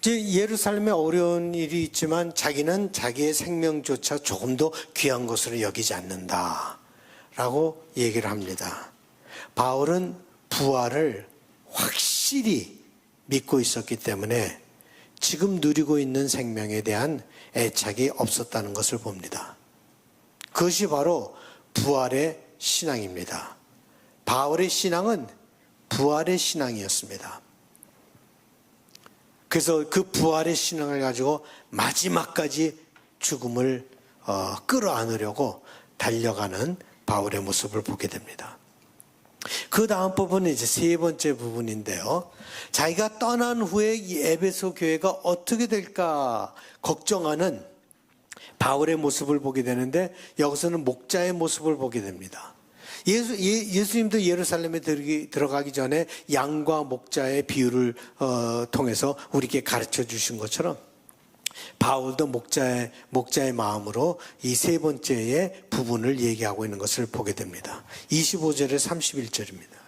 예루살렘에 어려운 일이 있지만 자기는 자기의 생명조차 조금 더 귀한 것으로 여기지 않는다 라고 얘기를 합니다. 바울은 부활을 확실히 믿고 있었기 때문에 지금 누리고 있는 생명에 대한 애착이 없었다는 것을 봅니다. 그것이 바로 부활의 신앙입니다. 바울의 신앙은 부활의 신앙이었습니다. 그래서 그 부활의 신앙을 가지고 마지막까지 죽음을 끌어안으려고 달려가는 바울의 모습을 보게 됩니다. 그 다음 부분은 이제 세 번째 부분인데요. 자기가 떠난 후에 이 에베소 교회가 어떻게 될까 걱정하는 바울의 모습을 보게 되는데, 여기서는 목자의 모습을 보게 됩니다. 예수님도 예루살렘에 들어가기 전에 양과 목자의 비유를 통해서 우리에게 가르쳐 주신 것처럼 바울도 목자의 마음으로 이 세 번째의 부분을 얘기하고 있는 것을 보게 됩니다. 25절에 31절입니다.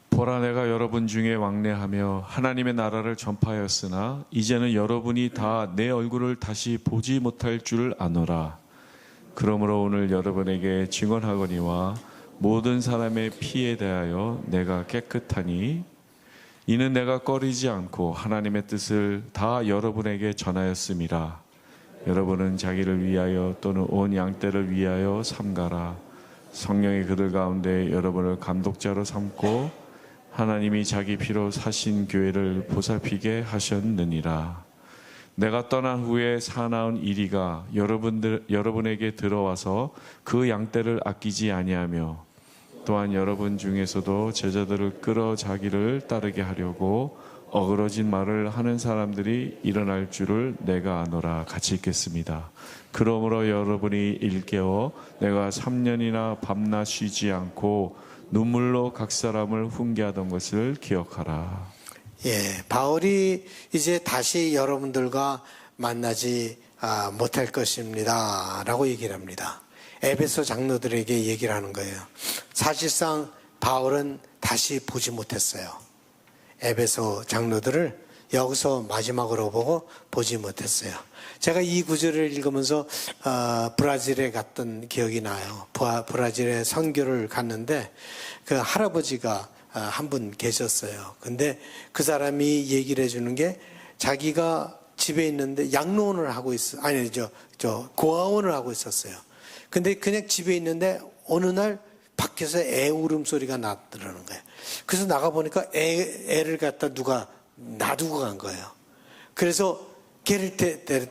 보라 내가 여러분 중에 왕래하며 하나님의 나라를 전파하였으나 이제는 여러분이 다 내 얼굴을 다시 보지 못할 줄 아노라. 그러므로 오늘 여러분에게 증언하거니와 모든 사람의 피에 대하여 내가 깨끗하니 이는 내가 꺼리지 않고 하나님의 뜻을 다 여러분에게 전하였음이라. 여러분은 자기를 위하여 또는 온 양떼를 위하여 삼가라. 성령이 그들 가운데 여러분을 감독자로 삼고 하나님이 자기 피로 사신 교회를 보살피게 하셨느니라. 내가 떠난 후에 사나운 이리가 여러분에게 들어와서 그 양떼를 아끼지 아니하며 또한 여러분 중에서도 제자들을 끌어 자기를 따르게 하려고 어그러진 말을 하는 사람들이 일어날 줄을 내가 아노라. 같이 읽겠습니다. 그러므로 여러분이 일깨어 내가 3년이나 밤낮 쉬지 않고 눈물로 각 사람을 훈계하던 것을 기억하라. 예, 바울이 이제 다시 여러분들과 만나지 못할 것입니다 라고 얘기를 합니다. 에베소 장로들에게 얘기를 하는 거예요. 사실상 바울은 다시 보지 못했어요. 에베소 장로들을 여기서 마지막으로 보고 보지 못했어요. 제가 이 구절을 읽으면서 브라질에 갔던 기억이 나요. 브라질에 선교를 갔는데 그 할아버지가 한 분 계셨어요. 근데 그 사람이 얘기를 해주는 게 자기가 집에 있는데 양로원을 하고 고아원을 하고 있었어요. 근데 그냥 집에 있는데 어느 날 밖에서 애 울음소리가 났더라는 거예요. 그래서 나가보니까 애를 갖다 누가 놔두고 간 거예요. 그래서 걔를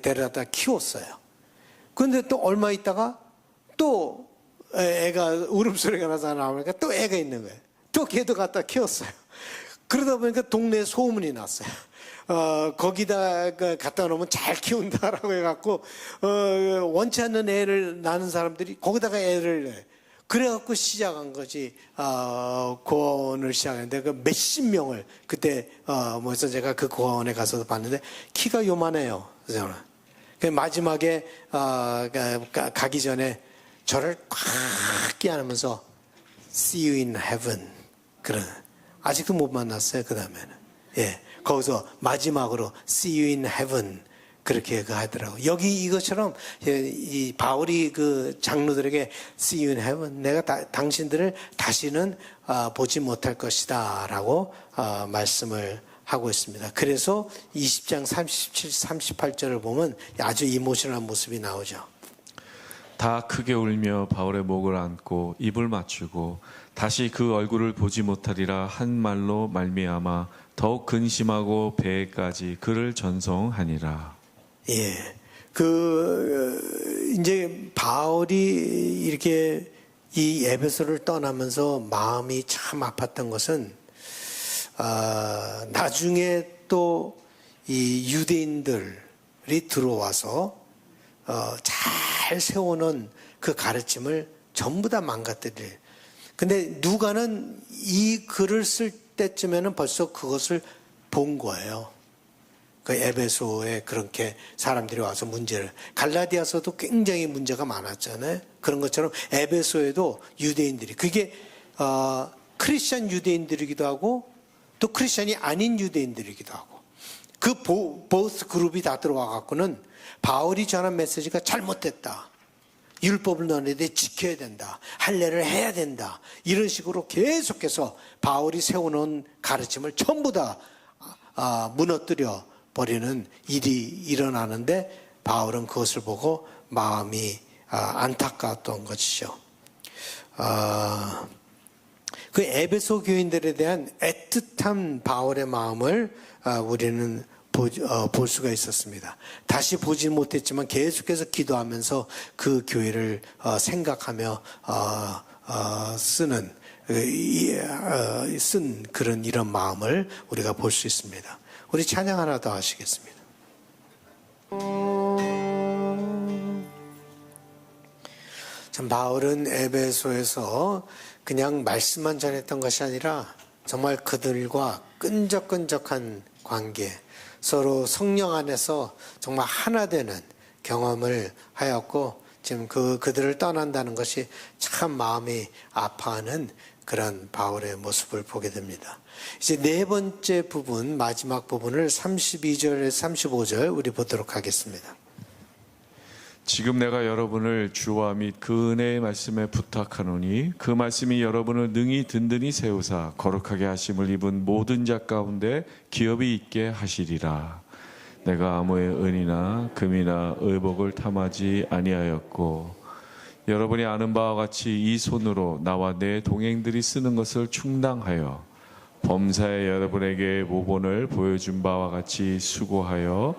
데려다 키웠어요. 근데 또 얼마 있다가 또 애가 울음소리가 나서 나오니까 또 애가 있는 거예요. 또 걔도 갖다 키웠어요. 그러다 보니까 동네에 소문이 났어요. 거기다 갖다 놓으면 잘 키운다라고 해갖고, 원치 않는 애를 낳는 사람들이 거기다가 애를 내. 그래갖고 시작한 거지, 고아원을 시작했는데, 그 몇십 명을, 그때, 뭐해서 제가 그 고아원에 가서 봤는데, 키가 요만해요. 저는. 그 마지막에, 가기 전에 저를 꽉 끼안으면서, See you in heaven. 그런. 아직도 못 만났어요, 그 다음에는. 예. 거기서 마지막으로 See you in heaven. 그렇게 하더라고요. 여기 이것처럼 이 바울이 그 장로들에게 See you in heaven. 내가 당신들을 다시는 보지 못할 것이다. 라고 말씀을 하고 있습니다. 그래서 20장 37, 38절을 보면 아주 이모셔널한 모습이 나오죠. 다 크게 울며 바울의 목을 안고 입을 맞추고 다시 그 얼굴을 보지 못하리라 한 말로 말미암아 더욱 근심하고 배에까지 그를 전송하니라. 예. 이제 바울이 이렇게 이 에베소를 떠나면서 마음이 참 아팠던 것은, 나중에 또 이 유대인들이 들어와서, 잘 세워놓은 그 가르침을 전부 다 망가뜨릴. 근데 누가는 이 글을 쓸 때쯤에는 벌써 그것을 본 거예요. 그 에베소에 그렇게 사람들이 와서 문제를, 갈라디아서도 굉장히 문제가 많았잖아요. 그런 것처럼 에베소에도 유대인들이, 그게 크리스찬 유대인들이기도 하고 또 크리스찬이 아닌 유대인들이기도 하고, 그 보스 그룹이 다 들어와 갖고는 바울이 전한 메시지가 잘못됐다, 율법을 너네들이 지켜야 된다, 할례를 해야 된다, 이런 식으로 계속해서 바울이 세워놓은 가르침을 전부 다 무너뜨려 버리는 일이 일어나는데, 바울은 그것을 보고 마음이 안타까웠던 것이죠. 그 에베소 교인들에 대한 애틋한 바울의 마음을 우리는 볼 수가 있었습니다. 다시 보지 못했지만 계속해서 기도하면서 그 교회를 생각하며 쓴 그런 이런 마음을 우리가 볼 수 있습니다. 우리 찬양 하나 더 하시겠습니다. 참, 바울은 에베소에서 그냥 말씀만 전했던 것이 아니라 정말 그들과 끈적끈적한 관계, 서로 성령 안에서 정말 하나 되는 경험을 하였고, 지금 그들을 떠난다는 것이 참 마음이 아파하는 그런 바울의 모습을 보게 됩니다. 이제 네 번째 부분, 마지막 부분을 32절에서 35절 우리 보도록 하겠습니다. 지금 내가 여러분을 주와 및 그 은혜의 말씀에 부탁하노니 그 말씀이 여러분을 능히 든든히 세우사 거룩하게 하심을 입은 모든 자 가운데 기업이 있게 하시리라. 내가 아무의 은이나 금이나 의복을 탐하지 아니하였고 여러분이 아는 바와 같이 이 손으로 나와 내 동행들이 쓰는 것을 충당하여 범사에 여러분에게 모본을 보여준 바와 같이 수고하여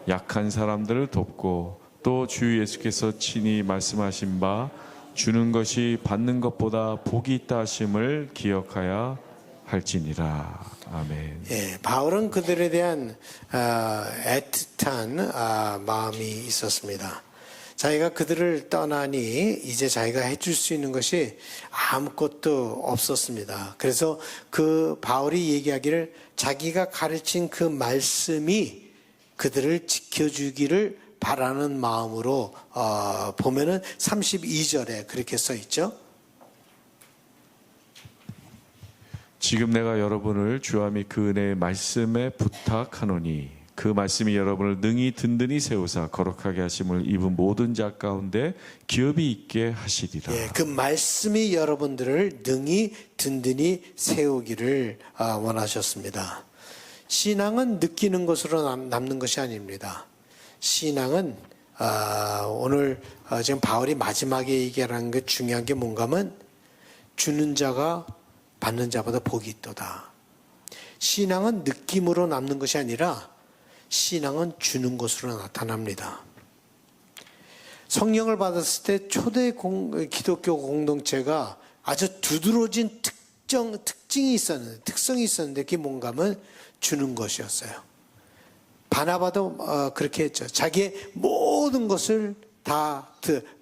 약한 사람들을 돕고 또 주 예수께서 친히 말씀하신 바 주는 것이 받는 것보다 복이 있다 하심을 기억하여 할지니라. 아멘. 예, 바울은 그들에 대한 애틋한 마음이 있었습니다. 자기가 그들을 떠나니 이제 자기가 해줄 수 있는 것이 아무것도 없었습니다. 그래서 그 바울이 얘기하기를 자기가 가르친 그 말씀이 그들을 지켜주기를 바라는 마음으로 보면은 32절에 그렇게 써 있죠. 지금 내가 여러분을 주와 및 그 은혜의 말씀에 부탁하노니 그 말씀이 여러분을 능히 든든히 세우사 거룩하게 하심을 입은 모든 자 가운데 기업이 있게 하시리라. 예, 그 말씀이 여러분들을 능히 든든히 세우기를 원하셨습니다. 신앙은 느끼는 것으로 남는 것이 아닙니다. 신앙은 오늘 지금 바울이 마지막에 얘기하는 게 중요한 게 뭔가 하면 주는 자가 받는 자보다 복이 있도다. 신앙은 느낌으로 남는 것이 아니라 신앙은 주는 것으로 나타납니다. 성령을 받았을 때 초대 기독교 공동체가 아주 두드러진 특성이 있었는데 그게 뭔가 하면 주는 것이었어요. 바나바도 그렇게 했죠. 자기의 모든 것을 다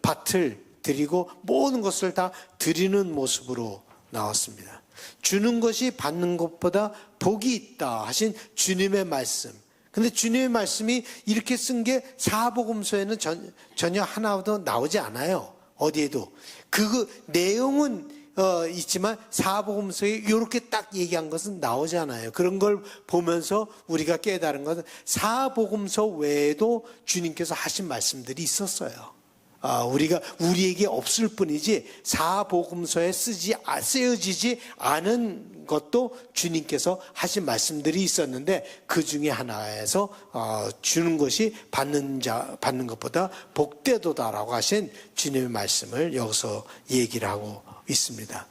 밭을 드리고 모든 것을 다 드리는 모습으로 나왔습니다. 주는 것이 받는 것보다 복이 있다 하신 주님의 말씀. 근데 주님의 말씀이 이렇게 쓴 게 사복음서에는 전혀 하나도 나오지 않아요. 어디에도. 그 내용은 있지만 사복음서에 이렇게 딱 얘기한 것은 나오지 않아요. 그런 걸 보면서 우리가 깨달은 것은 사복음서 외에도 주님께서 하신 말씀들이 있었어요. 우리에게 없을 뿐이지 사복음서에 쓰여지지 않은 것도 주님께서 하신 말씀들이 있었는데 그 중에 하나에서 주는 것이 받는 것보다 복되도다라고 하신 주님의 말씀을 여기서 얘기를 하고 있습니다.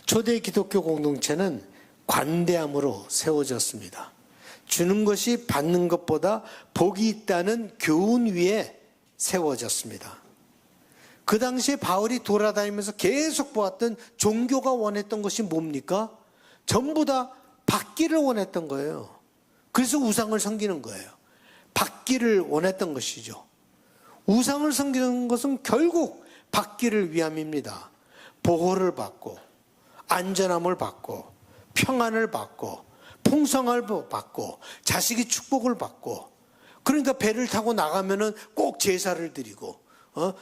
초대 기독교 공동체는 관대함으로 세워졌습니다. 주는 것이 받는 것보다 복이 있다는 교훈 위에 세워졌습니다. 그 당시에 바울이 돌아다니면서 계속 보았던 종교가 원했던 것이 뭡니까? 전부 다 받기를 원했던 거예요. 그래서 우상을 섬기는 거예요. 받기를 원했던 것이죠. 우상을 섬기는 것은 결국 받기를 위함입니다. 보호를 받고 안전함을 받고 평안을 받고 풍성함을 받고 자식이 축복을 받고 그러니까 배를 타고 나가면은 꼭 제사를 드리고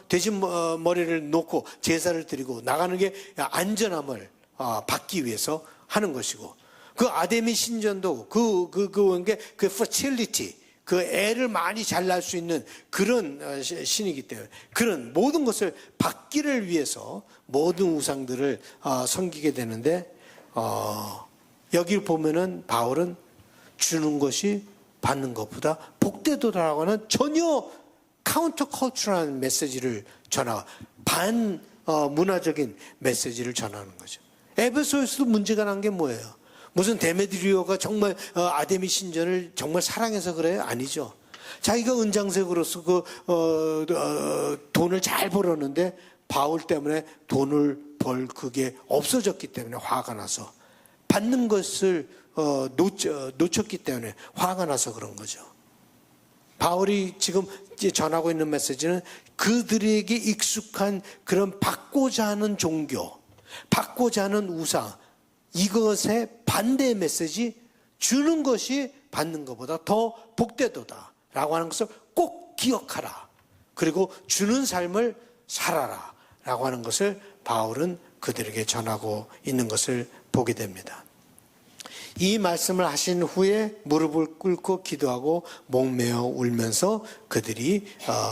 돼지 머리를 놓고 제사를 드리고 나가는 게 안전함을 받기 위해서 하는 것이고 그 아데미 신전도 그 fertility 그 애를 많이 잘 낳을 수 있는 그런 신이기 때문에 그런 모든 것을 받기를 위해서 모든 우상들을 섬기게 되는데 여기를 보면은 바울은 주는 것이 받는 것보다 복되도다라고 하는 전혀 카운터컬처럴한 메시지를 반문화적인 메시지를 전하는 거죠. 에베소에서도 문제가 난 게 뭐예요? 무슨 데메드리오가 정말 아데미 신전을 정말 사랑해서 그래요? 아니죠. 자기가 은장색으로서 돈을 잘 벌었는데 바울 때문에 돈을 벌 그게 없어졌기 때문에 화가 나서 받는 것을 놓쳤기 때문에 화가 나서 그런 거죠. 바울이 지금 전하고 있는 메시지는 그들에게 익숙한 그런 받고자 하는 종교, 받고자 하는 우상, 이것의 반대의 메시지, 주는 것이 받는 것보다 더 복되도다 라고 하는 것을 꼭 기억하라. 그리고 주는 삶을 살아라 라고 하는 것을 바울은 그들에게 전하고 있는 것을 보게 됩니다. 이 말씀을 하신 후에 무릎을 꿇고 기도하고 목매어 울면서 그들이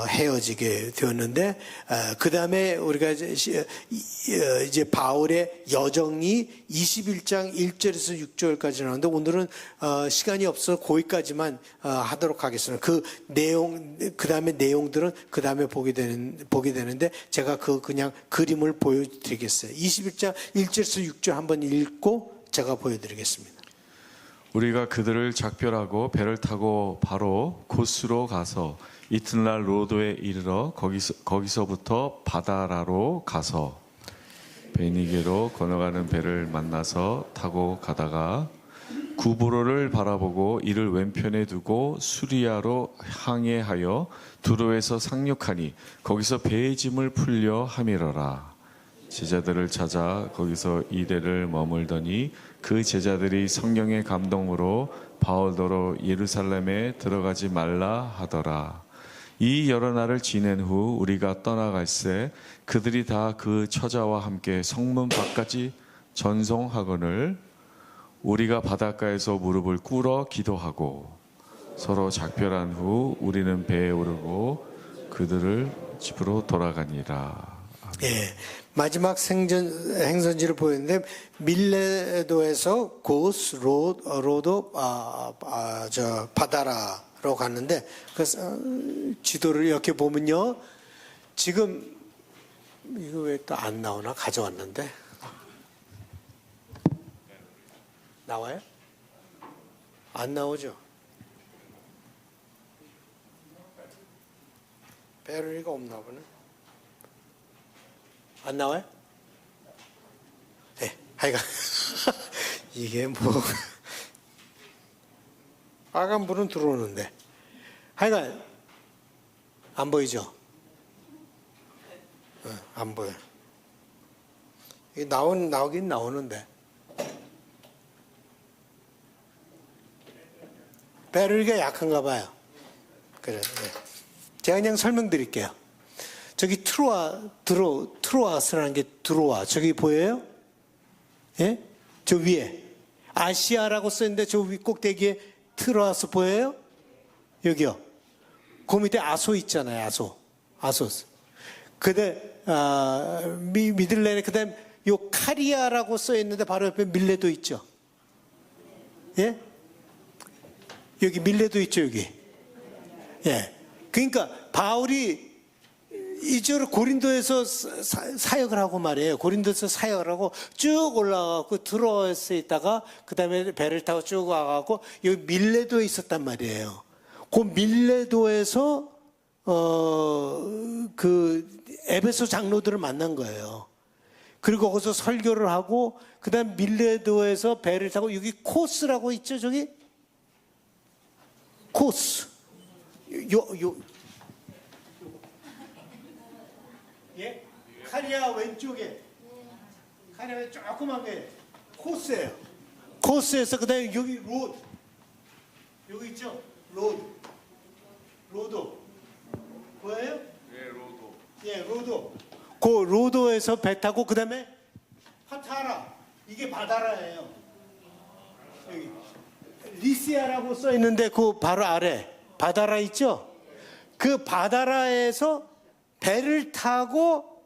헤어지게 되었는데, 그 다음에 우리가 이제 바울의 여정이 21장 1절에서 6절까지 나오는데, 오늘은 시간이 없어서 거기까지만 하도록 하겠습니다. 그 내용, 그 다음에 내용들은 그 다음에 보게 되는데, 제가 그냥 그림을 보여드리겠어요. 21장 1절에서 6절 한번 읽고 제가 보여드리겠습니다. 우리가 그들을 작별하고 배를 타고 바로 고스로 가서 이튿날 로도에 이르러 거기서부터 바다라로 가서 베니게로 건너가는 배를 만나서 타고 가다가 구브로를 바라보고 이를 왼편에 두고 수리아로 항해하여 두로에서 상륙하니 거기서 배의 짐을 풀려 함이러라. 제자들을 찾아 거기서 이래를 머물더니 그 제자들이 성령의 감동으로 바울더러 예루살렘에 들어가지 말라 하더라. 이 여러 날을 지낸 후 우리가 떠나갈새 그들이 다 그 처자와 함께 성문 밖까지 전송하거늘 우리가 바닷가에서 무릎을 꿇어 기도하고 서로 작별한 후 우리는 배에 오르고 그들을 집으로 돌아가니라. 예, 마지막 행선지를 보였는데 밀레도에서 고스 로도 바다라로 갔는데, 그래서 지도를 이렇게 보면요, 지금 이거 왜 또 안 나오나? 가져왔는데 나와요? 안 나오죠? 배터리가 없나 보네. 안 나와요? 네, 하여간 이게 뭐 빨간불은 들어오는데 하여간 안 보이죠? 안 보여. 이게 나오긴 나오는데 배터리가 약한가 봐요. 그래. 네. 제가 그냥 설명드릴게요. 저기 트로아스라는 게 들어와. 저기 보여요? 예? 저 위에. 아시아라고 써있는데 저 위 꼭대기에 트로아스 보여요? 여기요. 그 밑에 아소 있잖아요. 아소스. 미들레네. 그 다음 요 카리아라고 써있는데 바로 옆에 밀레도 있죠. 예? 여기 밀레도 있죠, 여기. 예. 그러니까 바울이 이쪽으로 고린도에서 사역을 하고 말이에요. 고린도에서 사역을 하고 쭉 올라가고 들어와서 있다가 그 다음에 배를 타고 쭉 와가고 여기 밀레도에 있었단 말이에요. 그 밀레도에서 그 에베소 장로들을 만난 거예요. 그리고 거기서 설교를 하고 그 다음 밀레도에서 배를 타고 여기 코스라고 있죠, 저기? 코스. 예? 카리아 왼쪽에. 카리아 조그만 게 코스예요. 코스에서 그 다음에 여기 로드. 여기 있죠? 로도. 뭐예요? 네, 로도. 예, 로도. 그 로도에서 배 타고 그 다음에 파타라. 이게 바다라예요. 여기. 리시아라고 써 있는데 그 바로 아래 바다라 있죠? 그 바다라에서 배를 타고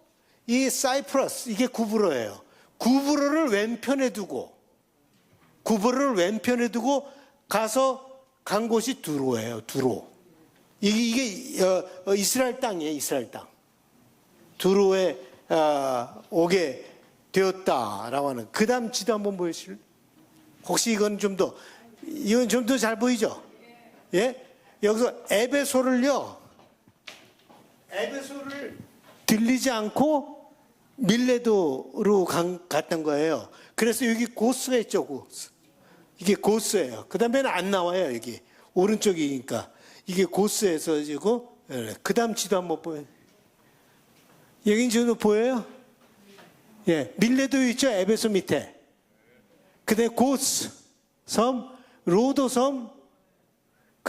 이 사이프러스, 이게 구브로예요. 구브로를 왼편에 두고 가서 간 곳이 두로예요. 두로. 이게 이스라엘 땅이에요. 이스라엘 땅. 두로에 오게 되었다라고 하는. 그 다음 지도 한번 보여주실래요? 혹시 이건 좀 더 잘 보이죠? 예? 여기서 에베소를 들리지 않고 밀레도로 갔던 거예요. 그래서 여기 고스가 있죠, 고스. 이게 고스예요. 그 다음에는 안 나와요, 여기. 오른쪽이니까. 이게 고스에서 지고, 그 다음 지도 한번 보여요. 여긴 지도 보여요? 예. 밀레도 있죠, 에베소 밑에. 그 다음에 고스 섬, 로도 섬,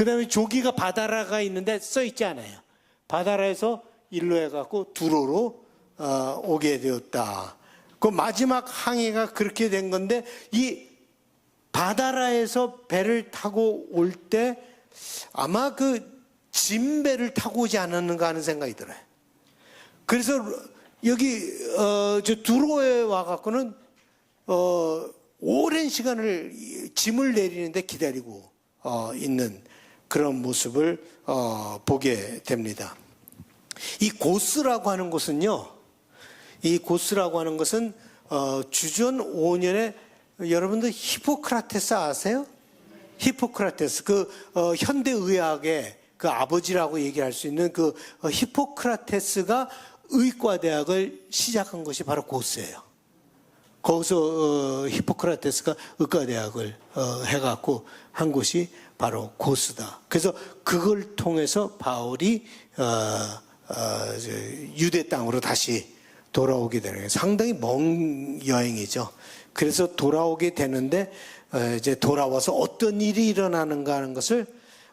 그 다음에 조기가 바다라가 있는데 써 있지 않아요. 바다라에서 일로 해갖고 두로로 오게 되었다. 그 마지막 항해가 그렇게 된 건데 이 바다라에서 배를 타고 올 때 아마 그 진배를 타고 오지 않았는가 하는 생각이 들어요. 그래서 여기 저 두로에 와갖고는 오랜 시간을 짐을 내리는데 기다리고 있는 그런 모습을 보게 됩니다. 이 고스라고 하는 곳은요, 이 고스라고 하는 것은 주전 5년에 여러분들 히포크라테스 아세요? 히포크라테스 그 현대 의학의 그 아버지라고 얘기할 수 있는 그 히포크라테스가 의과대학을 시작한 것이 바로 고스예요. 거기서 히포크라테스가 의과대학을 해갖고 한 곳이 바로 고스다. 그래서 그걸 통해서 바울이 유대 땅으로 다시 돌아오게 되는 거예요. 상당히 먼 여행이죠. 그래서 돌아오게 되는데 이제 돌아와서 어떤 일이 일어나는가 하는 것을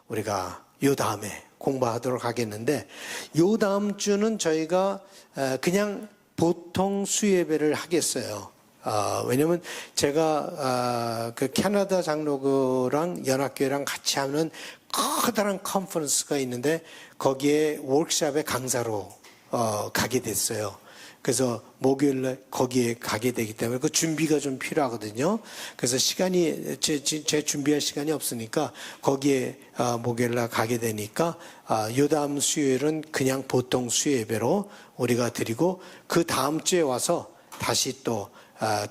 우리가 요 다음에 공부하도록 하겠는데, 요 다음 주는 저희가 그냥 보통 수예배를 하겠어요. 왜냐면 제가 그 캐나다 장로교랑 연합교회랑 같이 하는 커다란 컨퍼런스가 있는데 거기에 워크숍의 강사로 가게 됐어요. 그래서 목요일날 거기에 가게 되기 때문에 그 준비가 좀 필요하거든요. 그래서 시간이 제 준비할 시간이 없으니까 거기에 목요일날 가게 되니까 요 다음 수요일은 그냥 보통 수요예배로 우리가 드리고, 그 다음 주에 와서 다시 또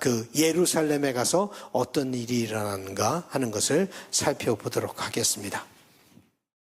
그 예루살렘에 가서 어떤 일이 일어나는가 하는 것을 살펴보도록 하겠습니다.